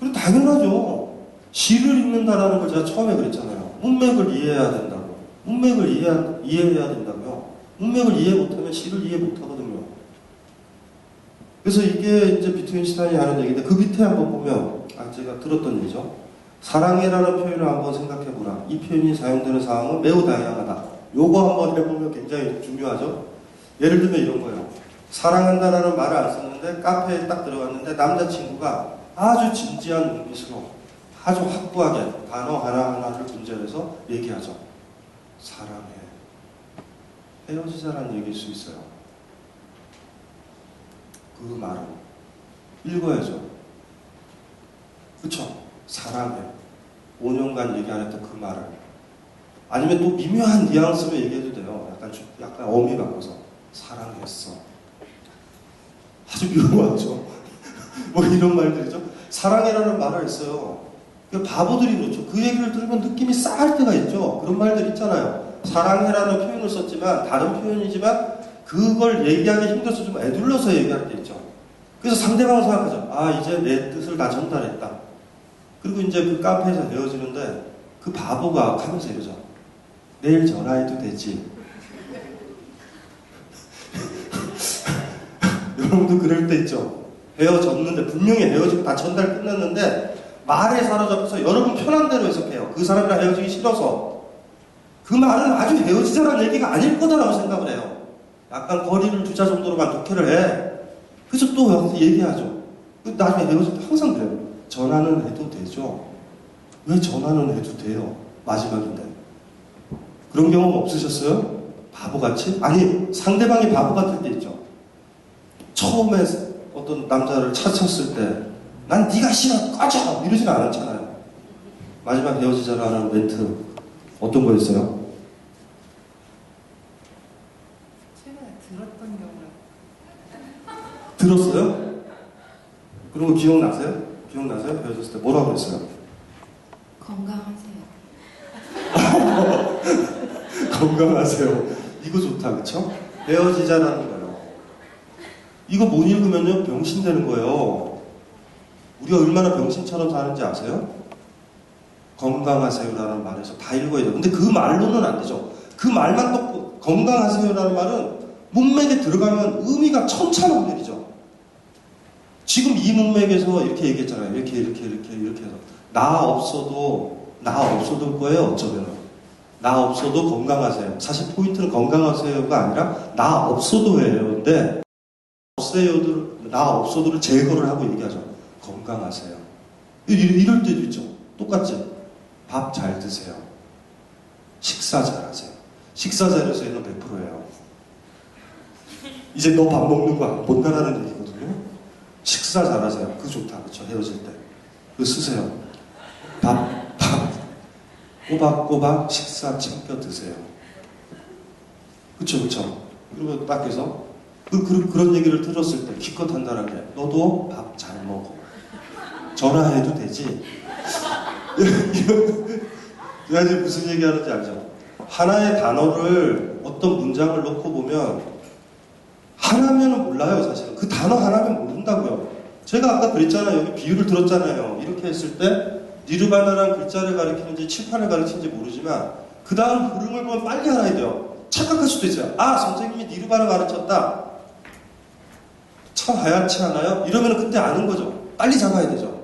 그리고 당연하죠. 시를 읽는다라는 걸 제가 처음에 그랬잖아요. 문맥을 이해해야 된다고. 문맥을 이해해야 된다고요. 문맥을 이해 못하면 시를 이해 못하거든요. 그래서 이게 이제 비트겐슈타인이 하는 얘기인데 그 밑에 한번 보면 제가 들었던 얘기죠. 사랑해라는 표현을 한번 생각해보라. 이 표현이 사용되는 상황은 매우 다양하다. 요거 한번 해보면 굉장히 중요하죠. 예를 들면 이런 거예요. 사랑한다라는 말을 안 썼는데 카페에 딱 들어갔는데 남자친구가 아주 진지한 눈빛으로 아주 확고하게 단어 하나하나를 분절해서 얘기하죠. 사랑해. 헤어지자라는 얘기일 수 있어요. 그 말은 읽어야죠. 그쵸? 사랑해. 5년간 얘기 안 했던 그 말을. 아니면 또 미묘한 뉘앙스로 얘기해도 돼요. 약간 어미 바꿔서. 사랑했어. 아주 묘하죠. 뭐 이런 말들이죠. 사랑해라는 말을 했어요. 바보들이 그렇죠. 그 얘기를 들으면 느낌이 싸할 때가 있죠. 그런 말들 있잖아요. 사랑해라는 표현을 썼지만, 다른 표현이지만, 그걸 얘기하기 힘들어서 좀 애둘러서 얘기할 때 있죠. 그래서 상대방은 생각하죠. 아, 이제 내 뜻을 다 전달했다. 그리고 이제 그 카페에서 헤어지는데, 그 바보가 하면서 이러죠. 내일 전화해도 되지. 여러분도 그럴 때 있죠. 헤어졌는데, 분명히 헤어지고 다 전달 끝났는데, 말에 사로잡혀서 여러분 편한 대로 해석해요. 그 사람이랑 헤어지기 싫어서. 그 말은 아주 헤어지자라는 얘기가 아닐 거다라고 생각을 해요. 약간 거리를 두자 정도로만 독해를 해. 그래서 또 여기서 얘기하죠. 나중에 헤어질 때 항상 그래요. 전화는 해도 되죠. 왜 전화는 해도 돼요? 마지막인데. 그런 경험 없으셨어요? 바보같이? 아니, 상대방이 바보 같을 때 있죠. 처음에 어떤 남자를 찾았을 때 난 네가 싫어, 꺼져! 이러진 않았잖아요. 마지막 헤어지자라는 멘트 어떤 거였어요? 최근에 들었던 경우를 들었어요? 그런 거 기억나세요? 기억나세요? 헤어졌을 때 뭐라고 그랬어요? 건강하세요. 건강하세요. 이거 좋다, 그쵸? 헤어지자라는 거예요. 이거 못 읽으면요, 병신 되는 거예요. 우리가 얼마나 병신처럼 사는지 아세요? 건강하세요라는 말에서 다 읽어야 돼요. 근데 그 말로는 안 되죠. 그 말만 또 건강하세요라는 말은 문맥에 들어가면 의미가 천차만별이죠. 지금 이 문맥에서 이렇게 얘기했잖아요. 이렇게 해서 나 없어도 거예요. 어쩌면 나 없어도 건강하세요. 사실 포인트는 건강하세요가 아니라 나 없어도 해요. 근데 나 없어도를 제거를 하고 얘기하죠. 건강하세요. 이럴 때도 있죠. 똑같지. 밥 잘 드세요. 식사 잘하세요. 식사 잘해서는 100%예요. 이제 너 밥 먹는 거 안 본다라는 얘기거든요. 식사 잘하세요. 그거 좋다. 그쵸? 헤어질 때. 그거 쓰세요. 밥. 꼬박꼬박 식사 챙겨 드세요. 그쵸. 그리고 딱 해서 그런 얘기를 들었을 때 기껏 한다는 게 너도 밥 잘 먹어. 전화해도 되지. 제가 지금 무슨 얘기하는지 알죠? 하나의 단어를 어떤 문장을 놓고 보면 하나면은 몰라요. 사실은 그 단어 하나면 모른다고요. 제가 아까 그랬잖아요. 여기 비유를 들었잖아요. 이렇게 했을 때 니르바나란 글자를 가리키는지 칠판을 가리키는지 모르지만 그 다음 흐름을 보면 빨리 알아야 돼요. 착각할 수도 있어요. 아, 선생님이 니르바나 가르쳤다. 참 하얗지 않아요? 이러면 그때 아는 거죠. 빨리 잡아야 되죠.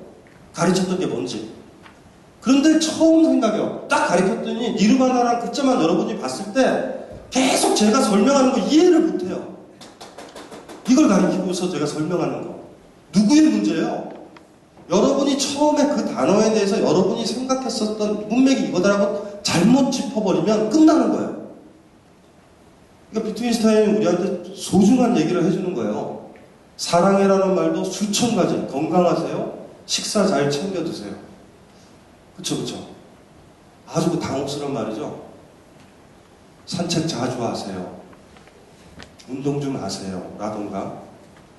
가르쳤던 게 뭔지. 그런데 처음 생각해요. 딱 가르쳤더니 니르바나란 글자만 여러분이 봤을 때 계속 제가 설명하는 거 이해를 못해요. 이걸 가르치고서 제가 설명하는 거. 누구의 문제예요? 여러분이 처음에 그 단어에 대해서 여러분이 생각했었던 문맥이 이거다라고 잘못 짚어버리면 끝나는 거예요. 그러니까 비트윈슈타인이 우리한테 소중한 얘기를 해주는 거예요. 사랑해라는 말도 수천 가지. 건강하세요. 식사 잘 챙겨 드세요. 그쵸. 아주 그 당혹스러운 말이죠. 산책 자주 하세요. 운동 좀 하세요. 라던가.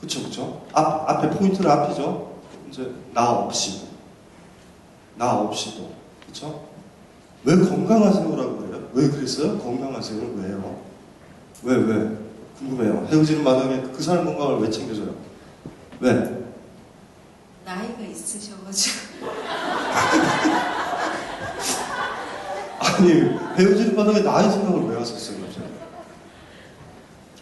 그쵸. 앞에 포인트는 앞이죠. 이제 나 없이도. 그쵸? 왜 건강하세요라고 그래요? 왜 그랬어요? 건강하세요는 왜요? 왜? 궁금해요. 헤어지는 마당에 그 사람 건강을 왜 챙겨줘요? 왜? 나이가 있으셔가지고 아니, 헤어지는 마당에 나이 생각을 왜 하셨어요?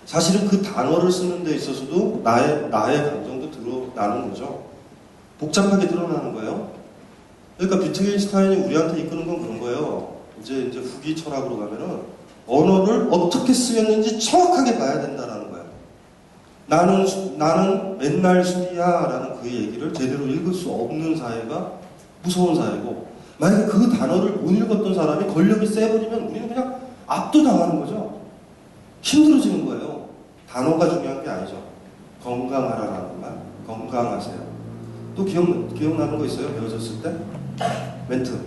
사실은 그 단어를 쓰는 데 있어서도 나의 감정도 드러나는 거죠. 복잡하게 드러나는 거예요. 그러니까 비트겐슈타인이 우리한테 이끄는 건 그런 거예요. 이제 후기 철학으로 가면은 언어를 어떻게 쓰였는지 정확하게 봐야 된다라는 거예요. 나는 맨날 술이야라는 그 얘기를 제대로 읽을 수 없는 사회가 무서운 사회고, 만약에 그 단어를 못 읽었던 사람이 권력이 세버리면 우리는 그냥 압도당하는 거죠. 힘들어지는 거예요. 단어가 중요한 게 아니죠. 건강하라라는 말, 건강하세요. 또 기억나는 거 있어요? 헤어졌을 때? 멘트요.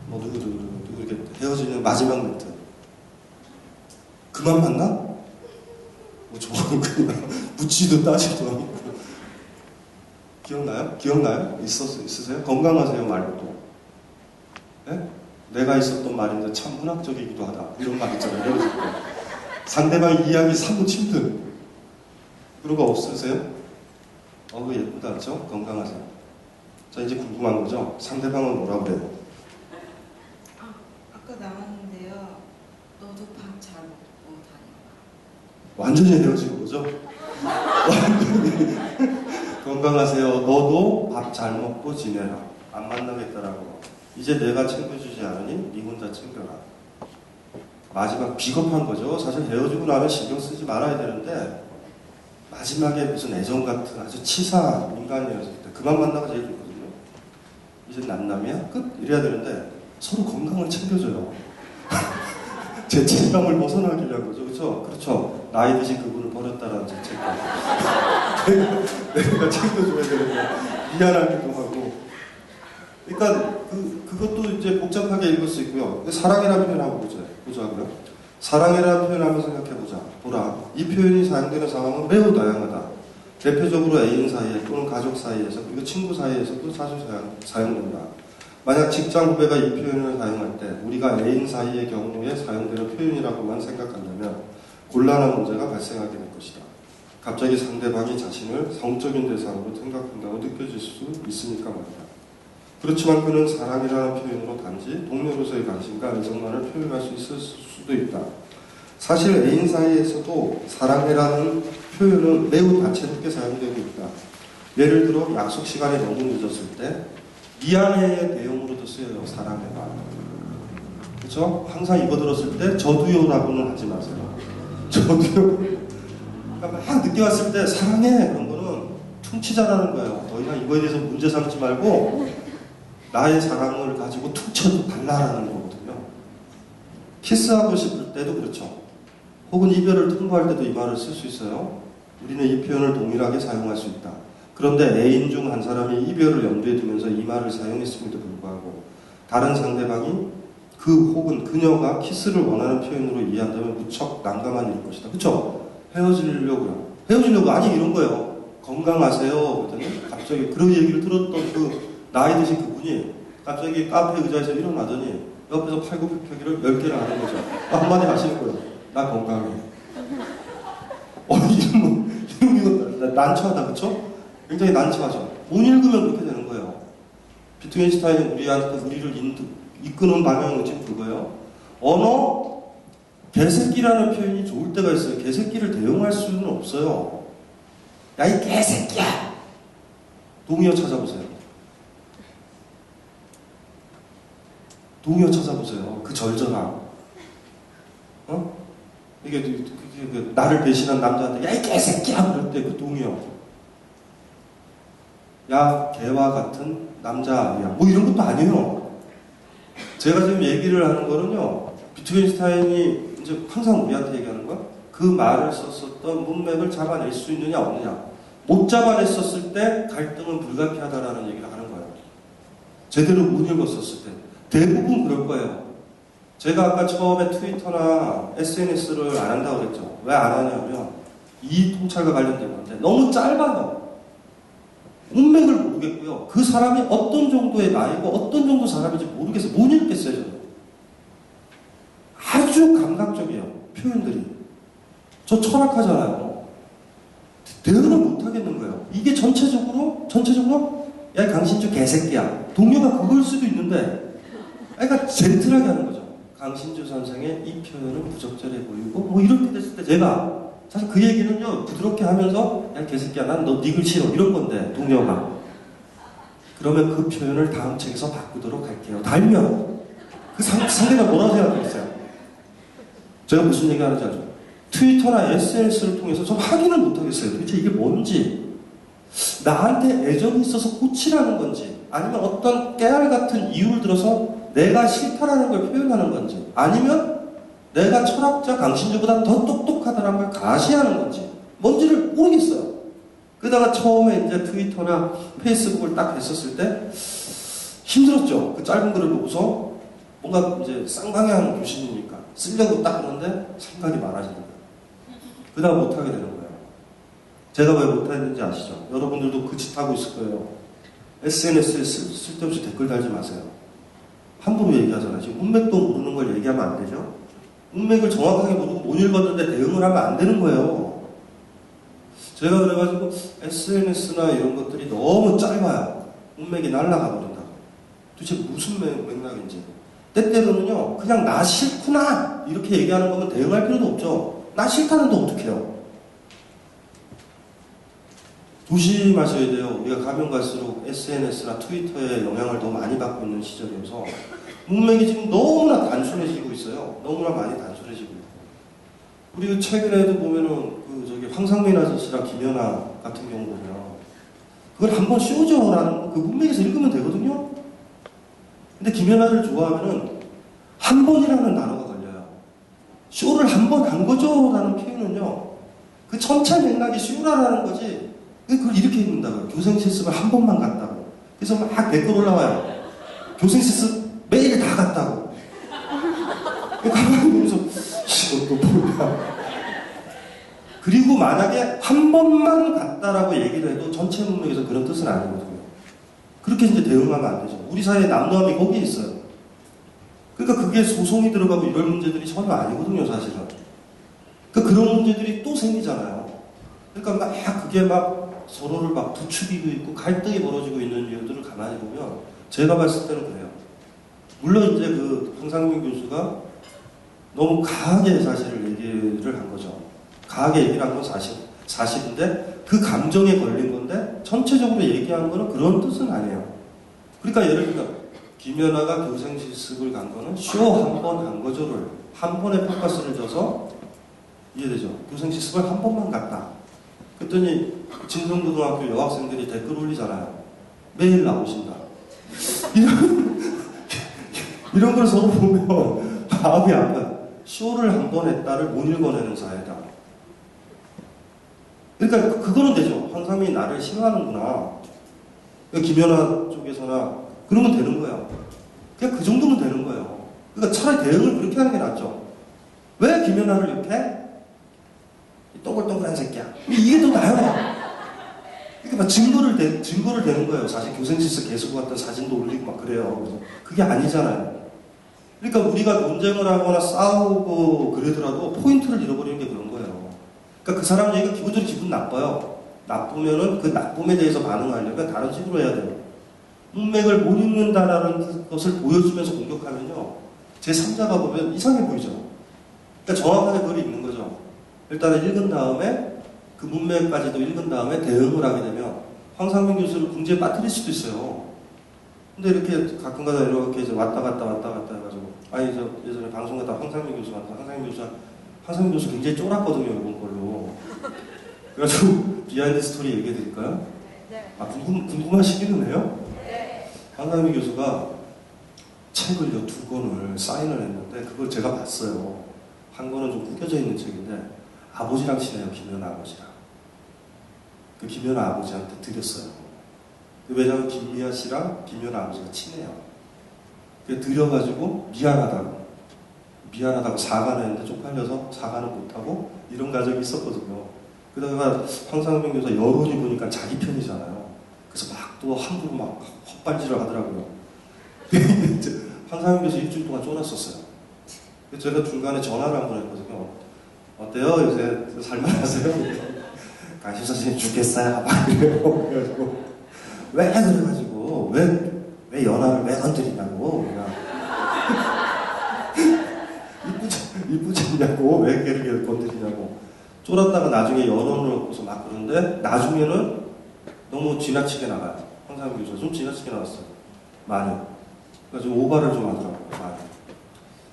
뭐 누구 이렇게 헤어지는 마지막 멘트. 그만 만나? 뭐 저는 그냥 묻지도 따지도 않고. 기억나요? 있으세요? 건강하세요 말고도. 네? 내가 있었던 말인데 참 문학적이기도 하다. 이런 말 있잖아요. 헤어질 때. 상대방의 이야기 사뭇 힘든. 그런 거 없으세요? 그거 예쁘다, 그렇죠? 건강하세요. 자, 이제 궁금한 거죠? 상대방은 뭐라고 그래요? 아까 나왔는데요. 너도 밥 잘 먹고 다녀. 완전히 헤어진 거죠? 건강하세요. 너도 밥 잘 먹고 지내라. 안 만나겠다라고. 이제 내가 챙겨주지 않으니 네 혼자 챙겨라. 마지막 비겁한 거죠. 사실 헤어지고 나면 신경 쓰지 말아야 되는데 마지막에 무슨 애정 같은 아주 치사 인간이었을 때 그만 만나가 제일 좋거든요. 이제 남남이야? 끝? 이래야 되는데 서로 건강을 챙겨줘요. 죄책감을 벗어나기 위한 거죠. 그렇죠? 그렇죠. 나이 드신 그분을 버렸다라는 죄책감. 내가 챙겨줘야 되는데 미안하기도 하고. 그러니까 그것도 이제 복잡하게 읽을 수 있고요. 사랑이라는 표현하고 보자고요. 사랑이라는 표현 한번 생각해보자. 보라. 이 표현이 사용되는 상황은 매우 다양하다. 대표적으로 애인 사이에 또는 가족 사이에서 그리고 친구 사이에서도 자주 사용된다. 만약 직장 후배가 이 표현을 사용할 때 우리가 애인 사이의 경우에 사용되는 표현이라고만 생각한다면 곤란한 문제가 발생하게 될 것이다. 갑자기 상대방이 자신을 성적인 대상으로 생각한다고 느껴질 수 있으니까 말이다. 그렇지만 그는 사랑이라는 표현으로 단지 동료로서의 관심과 애정만을 표현할 수 있을 수도 있다. 사실 애인 사이에서도 사랑이라는 표현은 매우 다채롭게 사용되고 있다. 예를 들어 약속 시간에 너무 늦었을 때 미안해의 내용으로도 쓰여요. 사랑의 말. 그렇죠? 항상 이거 들었을 때 저도요라고는 하지 마세요. 저도요. 그러니까 막 늦게 왔을 때 사랑해 그런 거는 퉁치자라는 거예요. 더 이상 이거에 대해서 문제 삼지 말고 나의 사랑을 가지고 퉁쳐도 달라라는 거거든요. 키스하고 싶을 때도 그렇죠. 혹은 이별을 통보할 때도 이 말을 쓸 수 있어요. 우리는 이 표현을 동일하게 사용할 수 있다. 그런데 애인 중 한 사람이 이별을 염두에 두면서 이 말을 사용했음에도 불구하고 다른 상대방이 그 혹은 그녀가 키스를 원하는 표현으로 이해한다면 무척 난감한 일일 것이다. 그렇죠? 헤어지려고요. 헤어지려고 아니 이런 거예요. 건강하세요. 그랬더니 갑자기 그런 얘기를 들었던 그 나이 드신 그분이 갑자기 카페 의자에서 일어나더니 옆에서 팔굽혀펴기를 10개를 하는 거죠. 한마디 하시는 거예요. 나 건강해. 이런 거 난처하다, 그쵸? 굉장히 난처하죠. 못 읽으면 그렇게 되는 거예요. 비트겐슈타인이 우리를 이끄는 방향은 지금 그거예요. 언어, 개새끼라는 표현이 좋을 때가 있어요. 개새끼를 대용할 수는 없어요. 야, 이 개새끼야! 동의어 찾아보세요. 동의어 찾아보세요. 그 절절함. 이게 나를 배신한 남자한테 야, 이 개새끼야! 그럴 때 그 동의어. 야, 개와 같은 남자야. 뭐 이런 것도 아니에요. 제가 지금 얘기를 하는 거는요, 비트겐슈타인이 이제 항상 우리한테 얘기하는 거, 그 말을 썼었던 문맥을 잡아낼 수 있느냐, 없느냐. 못 잡아냈었을 때 갈등은 불가피하다라는 얘기를 하는 거예요. 제대로 못 읽었었을 때. 대부분 그럴 거예요. 제가 아까 처음에 트위터나 SNS를 안 한다고 그랬죠. 왜 안 하냐면, 이 통찰과 관련된 건데, 너무 짧아요. 문맥을 모르겠고요. 그 사람이 어떤 정도의 나이고 어떤 정도 사람인지 모르겠어요. 못 읽겠어요, 저는. 아주 감각적이에요, 표현들이. 저 철학하잖아요. 대응을 못 하겠는 거예요. 이게 전체적으로, 야, 강신주 개새끼야. 동료가 그걸 수도 있는데, 그러니까 젠틀하게 하는 거죠. 강신주 선생의 이 표현은 부적절해 보이고, 뭐 이렇게 됐을 때 제가 사실 그 얘기는요, 부드럽게 하면서, 야, 개새끼야, 난 너 니 글 싫어. 이런 건데, 동료가. 그러면 그 표현을 다음 책에서 바꾸도록 할게요. 달면 그 상대가 뭐라고 생각하겠어요? 제가 무슨 얘기 하는지 알죠? 트위터나 SNS를 통해서 좀 확인을 못하겠어요. 도대체 이게 뭔지, 나한테 애정이 있어서 고치라는 건지, 아니면 어떤 깨알 같은 이유를 들어서 내가 싫다라는 걸 표현하는 건지, 아니면 내가 철학자 강신주보다 더 똑똑하다는 걸 가시하는 건지 뭔지를 모르겠어요. 그러다가 처음에 이제 트위터나 페이스북을 딱 했었을 때 힘들었죠. 그 짧은 글을 보고서 뭔가 이제 쌍방향 교신이니까 쓰려고 딱 그러는데 생각이 많아지는 거예요. 그러다 못하게 되는 거예요. 제가 왜 못했는지 아시죠? 여러분들도 그 짓 하고 있을 거예요. SNS에 쓸데없이 댓글 달지 마세요. 함부로 얘기하잖아요. 지금 문맥도 모르는 걸 얘기하면 안 되죠? 문맥을 정확하게 모르고 못 읽었는데 대응을 하면 안 되는 거예요. 제가 그래가지고 SNS나 이런 것들이 너무 짧아요. 문맥이 날아가 버린다고. 도대체 무슨 맥락인지. 때때로는요, 그냥 나 싫구나! 이렇게 얘기하는 거면 대응할 필요도 없죠. 나 싫다는데 어떡해요? 조심하셔야 돼요. 우리가 가면 갈수록 SNS나 트위터의 영향을 더 많이 받고 있는 시절이어서 문맥이 지금 너무나 단순해지고 있어요. 너무나 많이 단순해지고 있고. 우리 최근에도 보면은 황상민 아저씨랑 김연아 같은 경우 보면 그걸 한번 쇼죠라는 그 문맥에서 읽으면 되거든요. 근데 김연아를 좋아하면은 한 번이라는 단어가 걸려요. 쇼를 한 번 한 거죠라는 표현은요. 그 전체 맥락이 쇼라는 거지. 그걸 이렇게 읽는다고요. 교생 실습을 한 번만 갔다고. 그래서 막 댓글 올라와요. 교생 실습 매일 다 갔다고. 가만히 보면서 이것도 뭐야. 그리고 만약에 한 번만 갔다라고 얘기를 해도 전체 문맥에서 그런 뜻은 아니거든요. 그렇게 이제 대응하면 안 되죠. 우리 사회의 남노함이 거기에 있어요. 그러니까 그게 소송이 들어가고 이런 문제들이 전혀 아니거든요, 사실은. 그러니까 그런 문제들이 또 생기잖아요. 그러니까 막 그게 막 서로를 막 부추기고 있고 갈등이 벌어지고 있는 이유들을 가만히 보면 제가 봤을 때는 그래요. 물론 이제 그 황상민 교수가 너무 강하게 사실을 얘기를 한 거죠. 강하게 얘기를 한 건 사실인데 그 감정에 걸린 건데 전체적으로 얘기한 거는 그런 뜻은 아니에요. 그러니까 예를 들면 김연아가 교생 실습을 간 거는 쇼 한 번 한 거죠를 한 번에 포커스를 줘서 이해되죠? 교생 실습을 한 번만 갔다. 그랬더니 진성고등학교 여학생들이 댓글 올리잖아요. 매일 나오신다. 이런 걸 서로 보면 마음이 아파요. 쇼를 한 번 했다를 못 읽어내는 사회다. 그러니까 그거는 되죠. 황상민이 나를 싫어하는구나. 김연아 쪽에서나 그러면 되는 거예요. 그냥 그 정도면 되는 거예요. 그러니까 차라리 대응을 그렇게 하는 게 낫죠. 왜 김연아를 이렇게? 이 동글동글한 새끼야. 이게 더 나아요. 그러니까 막 증거를 대는 거예요. 사실 교생실습 계속 갔던 사진도 올리고 막 그래요. 그래서 그게 아니잖아요. 그러니까 우리가 논쟁을 하거나 싸우고 그러더라도 포인트를 잃어버리는 게 그런 거예요. 그러니까 그 사람 얘기가 기본적으로 기분 나빠요. 나쁘면은 그 나쁨에 대해서 반응하려면 다른 식으로 해야 돼요. 문맥을 못 읽는다라는 것을 보여주면서 공격하면요. 제3자가 보면 이상해 보이죠. 그러니까 정확하게 그걸 읽는 거죠. 일단은 읽은 다음에 그 문맥까지도 읽은 다음에 대응을 하게 되면 황상민 교수를 궁지에 빠뜨릴 수도 있어요. 근데 이렇게 가끔가다 이렇게 이제 왔다 갔다 해가지고 아니 저 예전에 방송 갔다 황상민 교수한테 황상민 교수 굉장히 쫄았거든요 이번 걸로. 그래가지고 비하인드 스토리 얘기해 드릴까요? 네. 아 궁금하시기는 해요? 네. 황상민 교수가 책을 2권을 사인을 했는데 그걸 제가 봤어요. 한 권은 좀 구겨져 있는 책인데 아버지랑 친해요. 김연아 아버지랑. 그 김연아 아버지한테 드렸어요. 왜냐하면 김미아 씨랑 김연아 아버지가 친해요. 드려가지고 미안하다고 사과는 했는데 쪽팔려서 사과는 못하고 이런 가정이 있었거든요. 그러다가 황상민 교수가 여론이 보니까 자기 편이잖아요. 그래서 막 또 함부로 막 헛발질을 하더라고요. 황상민 교수 일주일 동안 쫄았었어요. 그래서 제가 중간에 전화를 한번 했거든요. 어때요? 요새 살만하세요? 강신 선생님 죽겠어요? 막 그래요. 그래가지고 왜 그래가지고 왜 연하를 왜 건드리냐고 이쁘잖냐고 왜 걔를 건드리냐고 쫄았다가 나중에 연원을 얻고서 막 그러는데 나중에는 너무 지나치게 나가요. 황상민 교수가 좀 지나치게 나왔어요. 많이. 그러니까 좀 오바를 좀 하더라고요. 많이.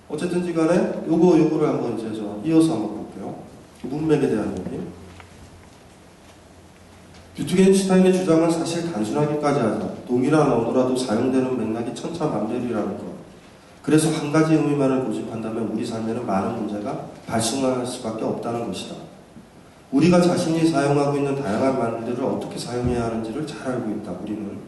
어쨌든지 간에 요거를 한번 이제 이어서 한번 볼게요. 문맥에 대한 얘기. 뷰트겐슈타인의 주장은 사실 단순하기까지 하자. 동일한 언어라도 사용되는 맥락이 천차만별이라는 것. 그래서 한 가지 의미만을 고집한다면 우리 삶에는 많은 문제가 발생할 수밖에 없다는 것이다. 우리가 자신이 사용하고 있는 다양한 말들을 어떻게 사용해야 하는지를 잘 알고 있다. 우리는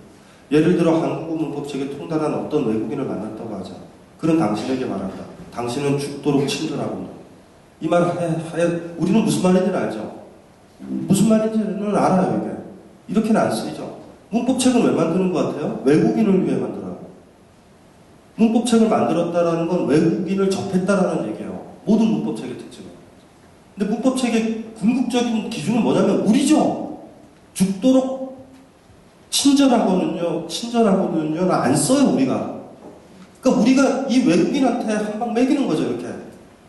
예를 들어 한국어 문법책에 통달한 어떤 외국인을 만났다고 하자. 그는 당신에게 말한다. 당신은 죽도록 친절하군요. 이 말 우리는 무슨 말인지는 알죠. 무슨 말인지는 알아요. 이게 이렇게는 안 쓰이죠. 문법책은 왜 만드는 것 같아요? 외국인을 위해 만들어요. 문법책을 만들었다라는 건 외국인을 접했다라는 얘기예요. 모든 문법책의 특징은. 근데 문법책의 궁극적인 기준은 뭐냐면 우리죠. 죽도록 친절하거든요. 안 써요, 우리가. 그러니까 우리가 이 외국인한테 한 방 먹이는 거죠, 이렇게.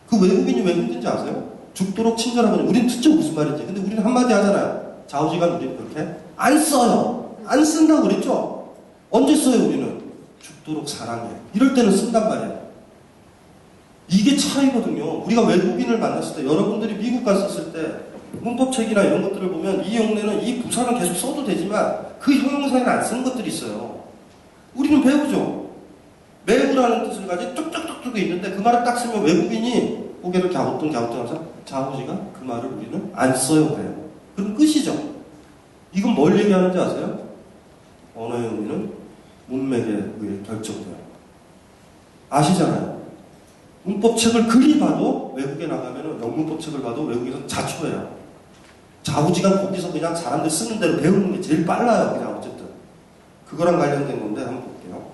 그 외국인이 왜 힘든지 아세요? 죽도록 친절하거든요. 우리는 듣죠, 무슨 말인지. 근데 우리는 한마디 하잖아요. 좌우지간 우리는 그렇게 안 써요. 안 쓴다고 그랬죠? 언제 써요, 우리는? 죽도록 사랑해. 이럴 때는 쓴단 말이에요. 이게 차이거든요. 우리가 외국인을 만났을 때, 여러분들이 미국 갔었을 때, 문법책이나 이런 것들을 보면 이 용례는 이 부사는 계속 써도 되지만 그 형용사에는 안 쓰는 것들이 있어요. 우리는 배우죠. 매우라는 뜻을 가지고 뚝뚝뚝뚝 있는데 그 말을 딱 쓰면 외국인이 고개를 갸우뚱하면서 좌우지가 그 말을 우리는 안 써요. 그래요. 그럼 끝이죠. 이건 뭘 얘기하는지 아세요? 언어의 의미는 문맥에 의해 결정돼요. 아시잖아요. 문법책을 그리 봐도 외국에 나가면 영문법책을 봐도 외국에서 자초해요. 좌우지간 거기서 그냥 사람들 쓰는 대로 배우는 게 제일 빨라요. 그냥 어쨌든. 그거랑 관련된 건데 한번 볼게요.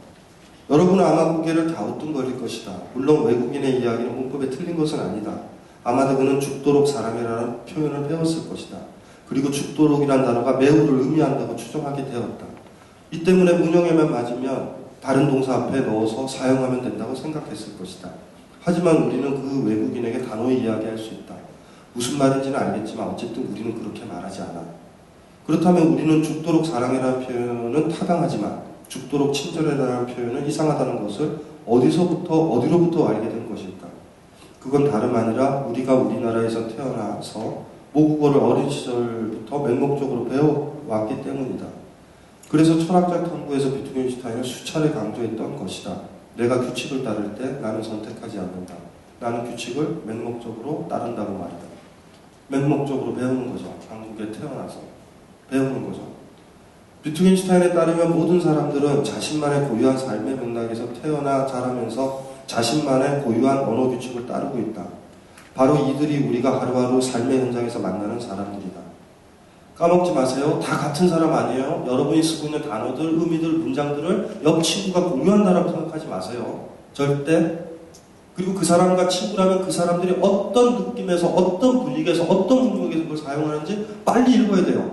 여러분은 아마 고개를 갸우뚱거릴 것이다. 물론 외국인의 이야기는 문법에 틀린 것은 아니다. 아마도 그는 죽도록 사랑이라는 표현을 배웠을 것이다. 그리고 죽도록이란 단어가 매우를 의미한다고 추정하게 되었다. 이 때문에 문형에만 맞으면 다른 동사 앞에 넣어서 사용하면 된다고 생각했을 것이다. 하지만 우리는 그 외국인에게 단호히 이야기할 수 있다. 무슨 말인지는 알겠지만 어쨌든 우리는 그렇게 말하지 않아. 그렇다면 우리는 죽도록 사랑이라는 표현은 타당하지만 죽도록 친절이라는 표현은 이상하다는 것을 어디로부터 알게 된 것일까? 그건 다름 아니라 우리가 우리나라에서 태어나서 모국어를 어린 시절부터 맹목적으로 배워왔기 때문이다. 그래서 철학적 탐구에서 비트겐슈타인은 수차례 강조했던 것이다. 내가 규칙을 따를 때 나는 선택하지 않는다. 나는 규칙을 맹목적으로 따른다고 말이다. 맹목적으로 배우는 거죠. 한국에 태어나서 배우는 거죠. 비트겐슈타인에 따르면 모든 사람들은 자신만의 고유한 삶의 맥락에서 태어나 자라면서 자신만의 고유한 언어 규칙을 따르고 있다. 바로 이들이 우리가 하루하루 삶의 현장에서 만나는 사람들이다. 까먹지 마세요. 다 같은 사람 아니에요. 여러분이 쓰고 있는 단어들, 의미들, 문장들을 옆 친구가 공유한다라고 생각하지 마세요. 절대. 그리고 그 사람과 친구라면 그 사람들이 어떤 느낌에서, 어떤 분위기에서, 어떤 문맥에서 그걸 사용하는지 빨리 읽어야 돼요.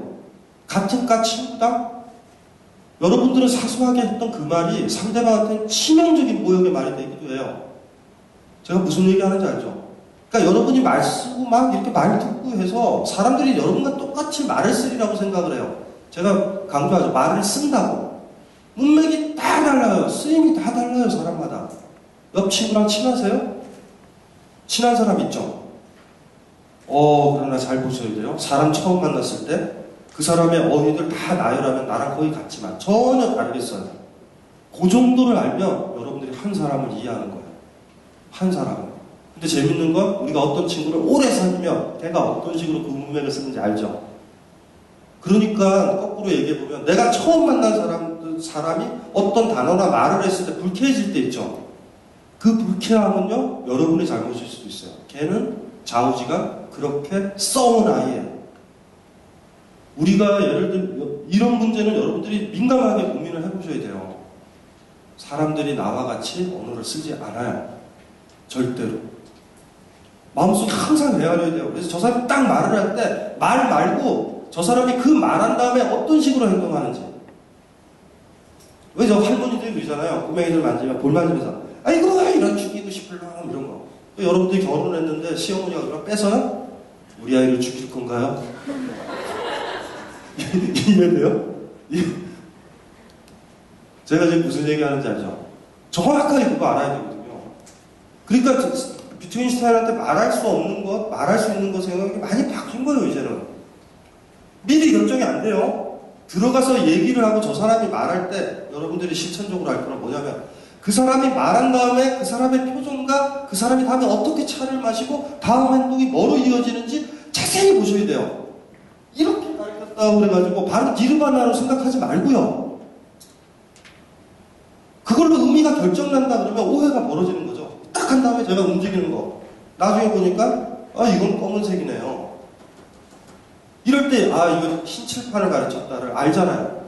같은 과 친구다? 여러분들은 사소하게 했던 그 말이 상대방한테는 치명적인 모욕의 말이 되기도 해요. 제가 무슨 얘기 하는지 알죠? 그러니까 여러분이 말 쓰고 막 이렇게 말 듣고 해서 사람들이 여러분과 똑같이 말을 쓰리라고 생각을 해요. 제가 강조하죠. 말을 쓴다고. 문맥이 다 달라요. 쓰임이 다 달라요. 사람마다. 옆 친구랑 친하세요? 친한 사람 있죠? 그러나 잘 보셔야 돼요. 사람 처음 만났을 때 그 사람의 어휘들 다 나열하면 나랑 거의 같지만 전혀 다르겠어요. 그 정도를 알면 여러분들이 한 사람을 이해하는 거예요. 한 사람을. 근데 재밌는 건 우리가 어떤 친구를 오래 사귀면 걔가 어떤 식으로 그 문맥을 쓰는지 알죠. 그러니까 거꾸로 얘기해보면 내가 처음 만난 사람이 어떤 단어나 말을 했을 때 불쾌해질 때 있죠. 그 불쾌함은요 여러분의 잘못일 수도 있어요. 걔는 좌우지가 그렇게 써온 아이예요. 우리가 예를 들면 이런 문제는 여러분들이 민감하게 고민을 해보셔야 돼요. 사람들이 나와 같이 언어를 쓰지 않아요. 절대로. 마음속에 항상 헤아려야 돼요. 그래서 저 사람이 딱 말을 할 때 말 말고 저 사람이 그 말한 다음에 어떤 식으로 행동하는지. 왜 저 할머니들이 그러잖아요. 꼬맹이들 만지면 볼 만지면서 아이고 이런 죽이고 싶을라 이런 거. 여러분들이 결혼했는데 시어머니가 그럼 뺏어요? 우리 아이를 죽일 건가요? 이해돼요? 제가 지금 무슨 얘기 하는지 알죠? 정확하게 그거 알아야 되거든요. 그러니까 비트윈슈타인한테 말할 수 없는 것, 말할 수 있는 것 생각이 많이 바뀐 거예요, 이제는. 미리 결정이 안 돼요. 들어가서 얘기를 하고 저 사람이 말할 때 여러분들이 실천적으로 할 거는 뭐냐면 그 사람이 말한 다음에 그 사람의 표정과 그 사람이 다음에 어떻게 차를 마시고 다음 행동이 뭐로 이어지는지 자세히 보셔야 돼요. 이렇게 가르쳤다고 그래가지고 바로 니르바나로 생각하지 말고요. 그걸로 의미가 결정난다 그러면 오해가 벌어지는 거죠. 딱 한 다음에 제가 움직이는 거. 나중에 보니까 이건 검은색이네요. 이럴 때 이거 흰칠판을 가르쳤다를 알잖아요.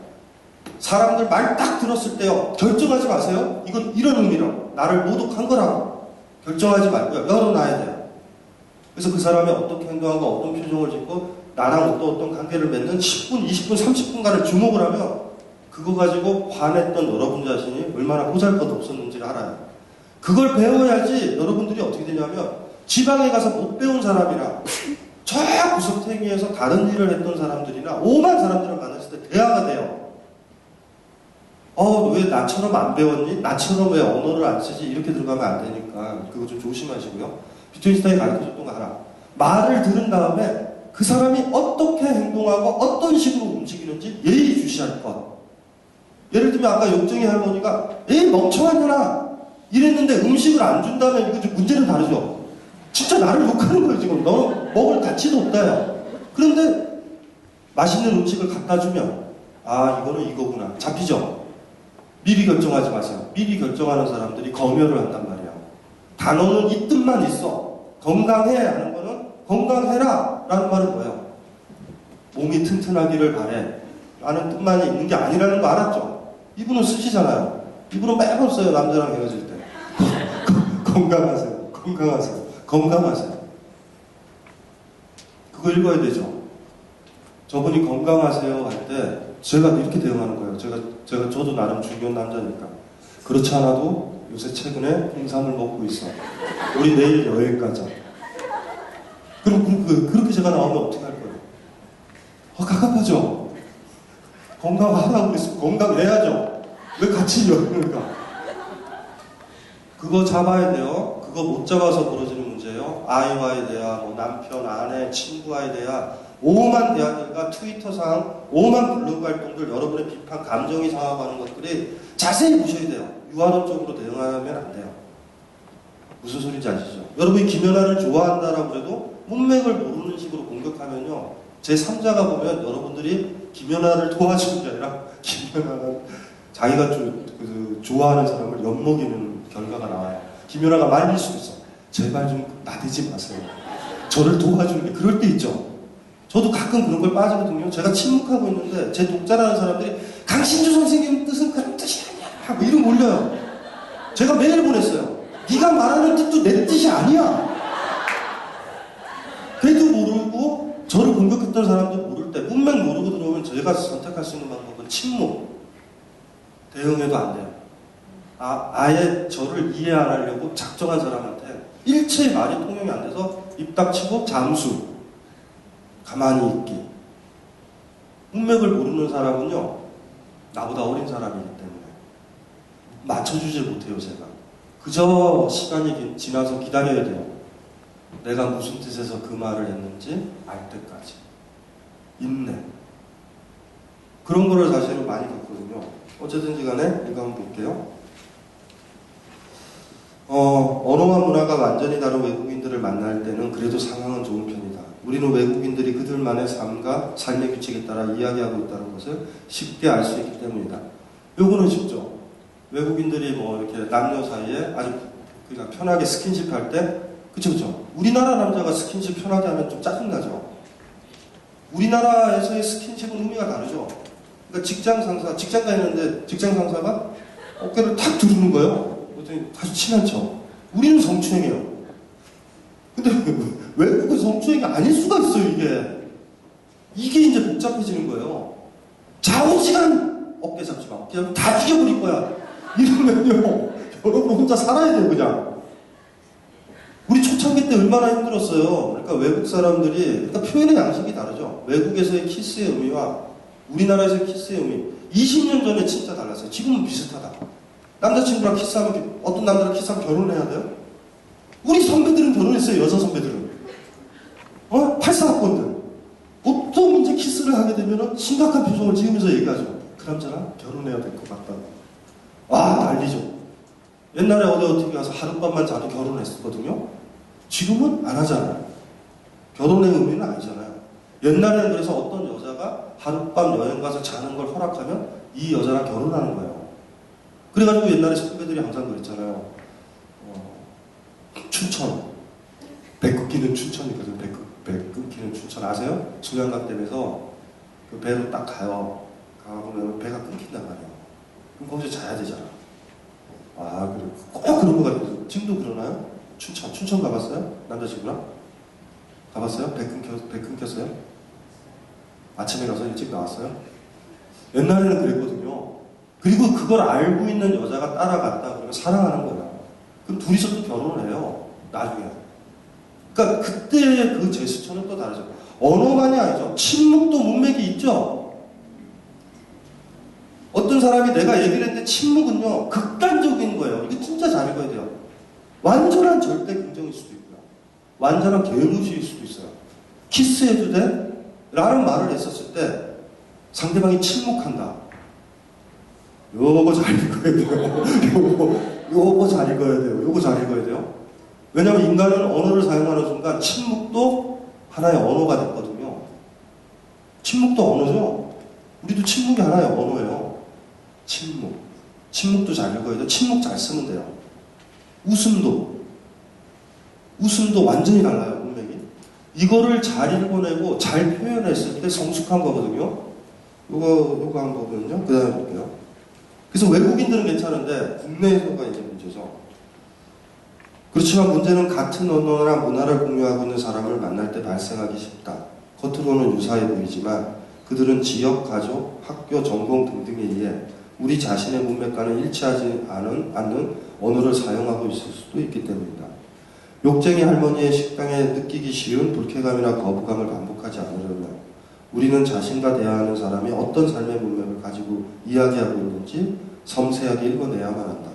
사람들 말 딱 들었을 때요. 결정하지 마세요. 이건 이런 의미라고. 나를 모독한 거라고. 결정하지 말고요. 열어놔야 돼요. 그래서 그 사람이 어떻게 행동하고 어떤 표정을 짓고 나랑 어떤 관계를 맺는 10분, 20분, 30분간을 주목을 하면 그거 가지고 화냈던 여러분 자신이 얼마나 보잘것없었는지를 알아요. 그걸 배워야지 여러분들이 어떻게 되냐면 지방에 가서 못 배운 사람이나 저 구석탱이에서 다른 일을 했던 사람들이나 오만 사람들을 만났을 때 대화가 돼요. 왜 나처럼 안 배웠니? 나처럼 왜 언어를 안 쓰지? 이렇게 들어가면 안 되니까 그거 좀 조심하시고요. 비트윈슈타인이 가르쳐줬던 거 알아. 말을 들은 다음에 그 사람이 어떻게 행동하고 어떤 식으로 움직이는지 예의주시할 것. 예를 들면 아까 욕쟁이 할머니가 에이 멍청한 년아 이랬는데 음식을 안 준다면 이거 좀 문제는 다르죠. 진짜 나를 욕하는 거예요 지금. 너는 먹을 가치도 없다요. 그런데 맛있는 음식을 갖다 주면 이거는 이거구나. 잡히죠. 미리 결정하지 마세요. 미리 결정하는 사람들이 검열을 한단 말이야. 단어는 이 뜻만 있어. 건강해 하는 거는 건강해라 라는 말은 뭐예요? 몸이 튼튼하기를 바래 라는 뜻만 있는 게 아니라는 거 알았죠? 이분은 쓰시잖아요. 이분은 매번 써요. 남자랑 헤어질 때. 건강하세요. 건강하세요. 건강하세요. 그거 읽어야 되죠. 저분이 건강하세요 할 때 제가 이렇게 대응하는 거예요. 저도 나름 중요한 남자니까. 그렇지 않아도 요새 최근에 홍삼을 먹고 있어. 우리 내일 여행 가자. 그럼 그렇게 제가 나오면 어떻게 할 거예요? 갑갑하죠? 건강하라고 그랬으면 건강해야죠. 왜 같이 여행을 가? 그거 잡아야 돼요. 그거 못 잡아서 벌어지는 문제예요. 아이와의 대화, 남편, 아내, 친구와의 대화, 오만 대화들과 트위터상 오만 블로그 활동들, 여러분의 비판, 감정이 상하고 하는 것들이 자세히 보셔야 돼요. 유화론적으로 대응하면 안 돼요. 무슨 소리인지 아시죠? 여러분이 김연아를 좋아한다라고 해도 문맥을 모르는 식으로 공격하면요. 제 3자가 보면 여러분들이 김연아를 도와주는 게 아니라 김연아는 자기가 좋아하는 사람을 엿먹이는 결과가 나와요. 김연아가 말릴 수도 있어. 제발 좀 나대지 마세요. 저를 도와주는 게 그럴 때 있죠. 저도 가끔 그런 걸 빠지거든요. 제가 침묵하고 있는데 제 독자라는 사람들이 강신주 선생님 뜻은 그런 뜻이 아니야. 뭐 이런 거 올려요. 제가 메일 보냈어요. 네가 말하는 뜻도 내 뜻이 아니야. 그래도 모르고 저를 공격했던 사람도 모를 때 문맥 모르고 들어오면 제가 선택할 수 있는 방법은 침묵. 대응해도 안 돼요. 아예 저를 이해 안 하려고 작정한 사람한테 일체의 말이 통용이 안 돼서 입 닥치고 잠수. 가만히 있기. 문맥을 모르는 사람은요, 나보다 어린 사람이기 때문에 맞춰주질 못해요, 제가. 그저 시간이 지나서 기다려야 돼요. 내가 무슨 뜻에서 그 말을 했는지 알 때까지. 인내. 그런 거를 사실은 많이 겪거든요. 어쨌든지 간에 이거 한번 볼게요. 언어와 문화가 완전히 다른 외국인들을 만날 때는 그래도 상황은 좋은 편이다. 우리는 외국인들이 그들만의 삶과 삶의 규칙에 따라 이야기하고 있다는 것을 쉽게 알 수 있기 때문이다. 요거는 쉽죠. 외국인들이 이렇게 남녀 사이에 아주 그러니까 편하게 스킨십 할 때, 그쵸. 우리나라 남자가 스킨십 편하게 하면 좀 짜증나죠. 우리나라에서의 스킨십은 의미가 다르죠. 그러니까 직장 가 있는데 직장 상사가 어깨를 탁 두르는 거예요. 그랬더니 다시 친한 척. 우리는 성추행이에요. 근데 외국은 성추행이 아닐 수가 있어요, 이게. 이게 이제 복잡해지는 거예요. 좌우지간 어깨 잡지 마. 그냥 다 죽여버릴 거야. 이러면요. 여러분 혼자 살아야 돼요, 그냥. 우리 초창기 때 얼마나 힘들었어요. 그러니까 외국 사람들이, 그러니까 표현의 양식이 다르죠. 외국에서의 키스의 의미와 우리나라에서의 키스의 의미. 20년 전에 진짜 달랐어요. 지금은 비슷하다. 남자친구랑 키스하면, 어떤 남자랑 키스하면 결혼해야 돼요? 우리 선배들은 결혼했어요, 여자 선배들은. 84학번들. 보통 이제 키스를 하게 되면 심각한 표정을 지으면서 얘기하죠. 그 남자랑 결혼해야 될 것 같다. 와, 난리죠. 옛날에 어디 가서 하룻밤만 자도 결혼했었거든요. 지금은 안 하잖아요. 결혼의 의미는 아니잖아요. 옛날에는 그래서 어떤 여자가 하룻밤 여행 가서 자는 걸 허락하면 이 여자랑 결혼하는 거예요. 그래가지고 옛날에 선배들이 항상 그랬잖아요. 춘천. 배 끊기는 춘천이거든요. 배 끊기는 춘천 아세요? 수량각댐에서 그 배로 딱 가요. 가보면 배가 끊긴단 말이에요. 그럼 거기서 자야 되잖아. 아, 그래. 꼭 그런 거 같아요. 지금도 그러나요? 춘천 가봤어요? 남자친구랑? 가봤어요? 배 끊겼어요? 아침에 가서 일찍 나왔어요? 옛날에는 그랬거든요. 그리고 그걸 알고 있는 여자가 따라갔다 그러면 사랑하는 거야. 그럼 둘이서 또 결혼을 해요. 나중에. 그러니까 그때 그 제스처는 또 다르죠. 언어만이 아니죠. 침묵도 문맥이 있죠. 어떤 사람이 내가 얘기를 했는데 침묵은요, 극단적인 거예요. 이거 진짜 잘 읽어야 돼요. 완전한 절대 긍정일 수도 있고요. 완전한 개무시일 수도 있어요. 키스해도 돼? 라는 말을 했었을 때 상대방이 침묵한다. 요거 잘 읽어야 돼요. 요거 잘 읽어야 돼요. 요거 잘 읽어야 돼요. 왜냐하면 인간은 언어를 사용하는 순간 침묵도 하나의 언어가 됐거든요. 침묵도 언어죠. 우리도 침묵이 하나의 언어예요. 침묵도 잘 읽어야 돼요. 침묵 잘 쓰면 돼요. 웃음도 완전히 달라요, 문맥이. 이거를 잘 읽어내고 잘 표현했을 때 성숙한 거거든요. 요거 한 거거든요. 그 다음에 볼게요. 그래서 외국인들은 괜찮은데 국내에서가 이제 문제죠. 그렇지만 문제는 같은 언어나 문화를 공유하고 있는 사람을 만날 때 발생하기 쉽다. 겉으로는 유사해 보이지만 그들은 지역, 가족, 학교, 전공 등등에 의해 우리 자신의 문맥과는 일치하지 않는 언어를 사용하고 있을 수도 있기 때문이다. 욕쟁이 할머니의 식당에 느끼기 쉬운 불쾌감이나 거부감을 반복하지 않으려면 우리는 자신과 대화하는 사람이 어떤 삶의 문맥을 가지고 이야기하고 있는지 섬세하게 읽어내야만 한다.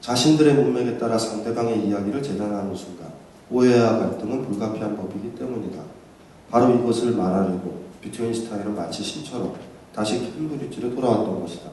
자신들의 문맥에 따라 상대방의 이야기를 재단하는 순간 오해와 갈등은 불가피한 법이기 때문이다. 바로 이것을 말하려고 비트겐슈타인은 마치 신처럼 다시 캠브리지로 돌아왔던 것이다.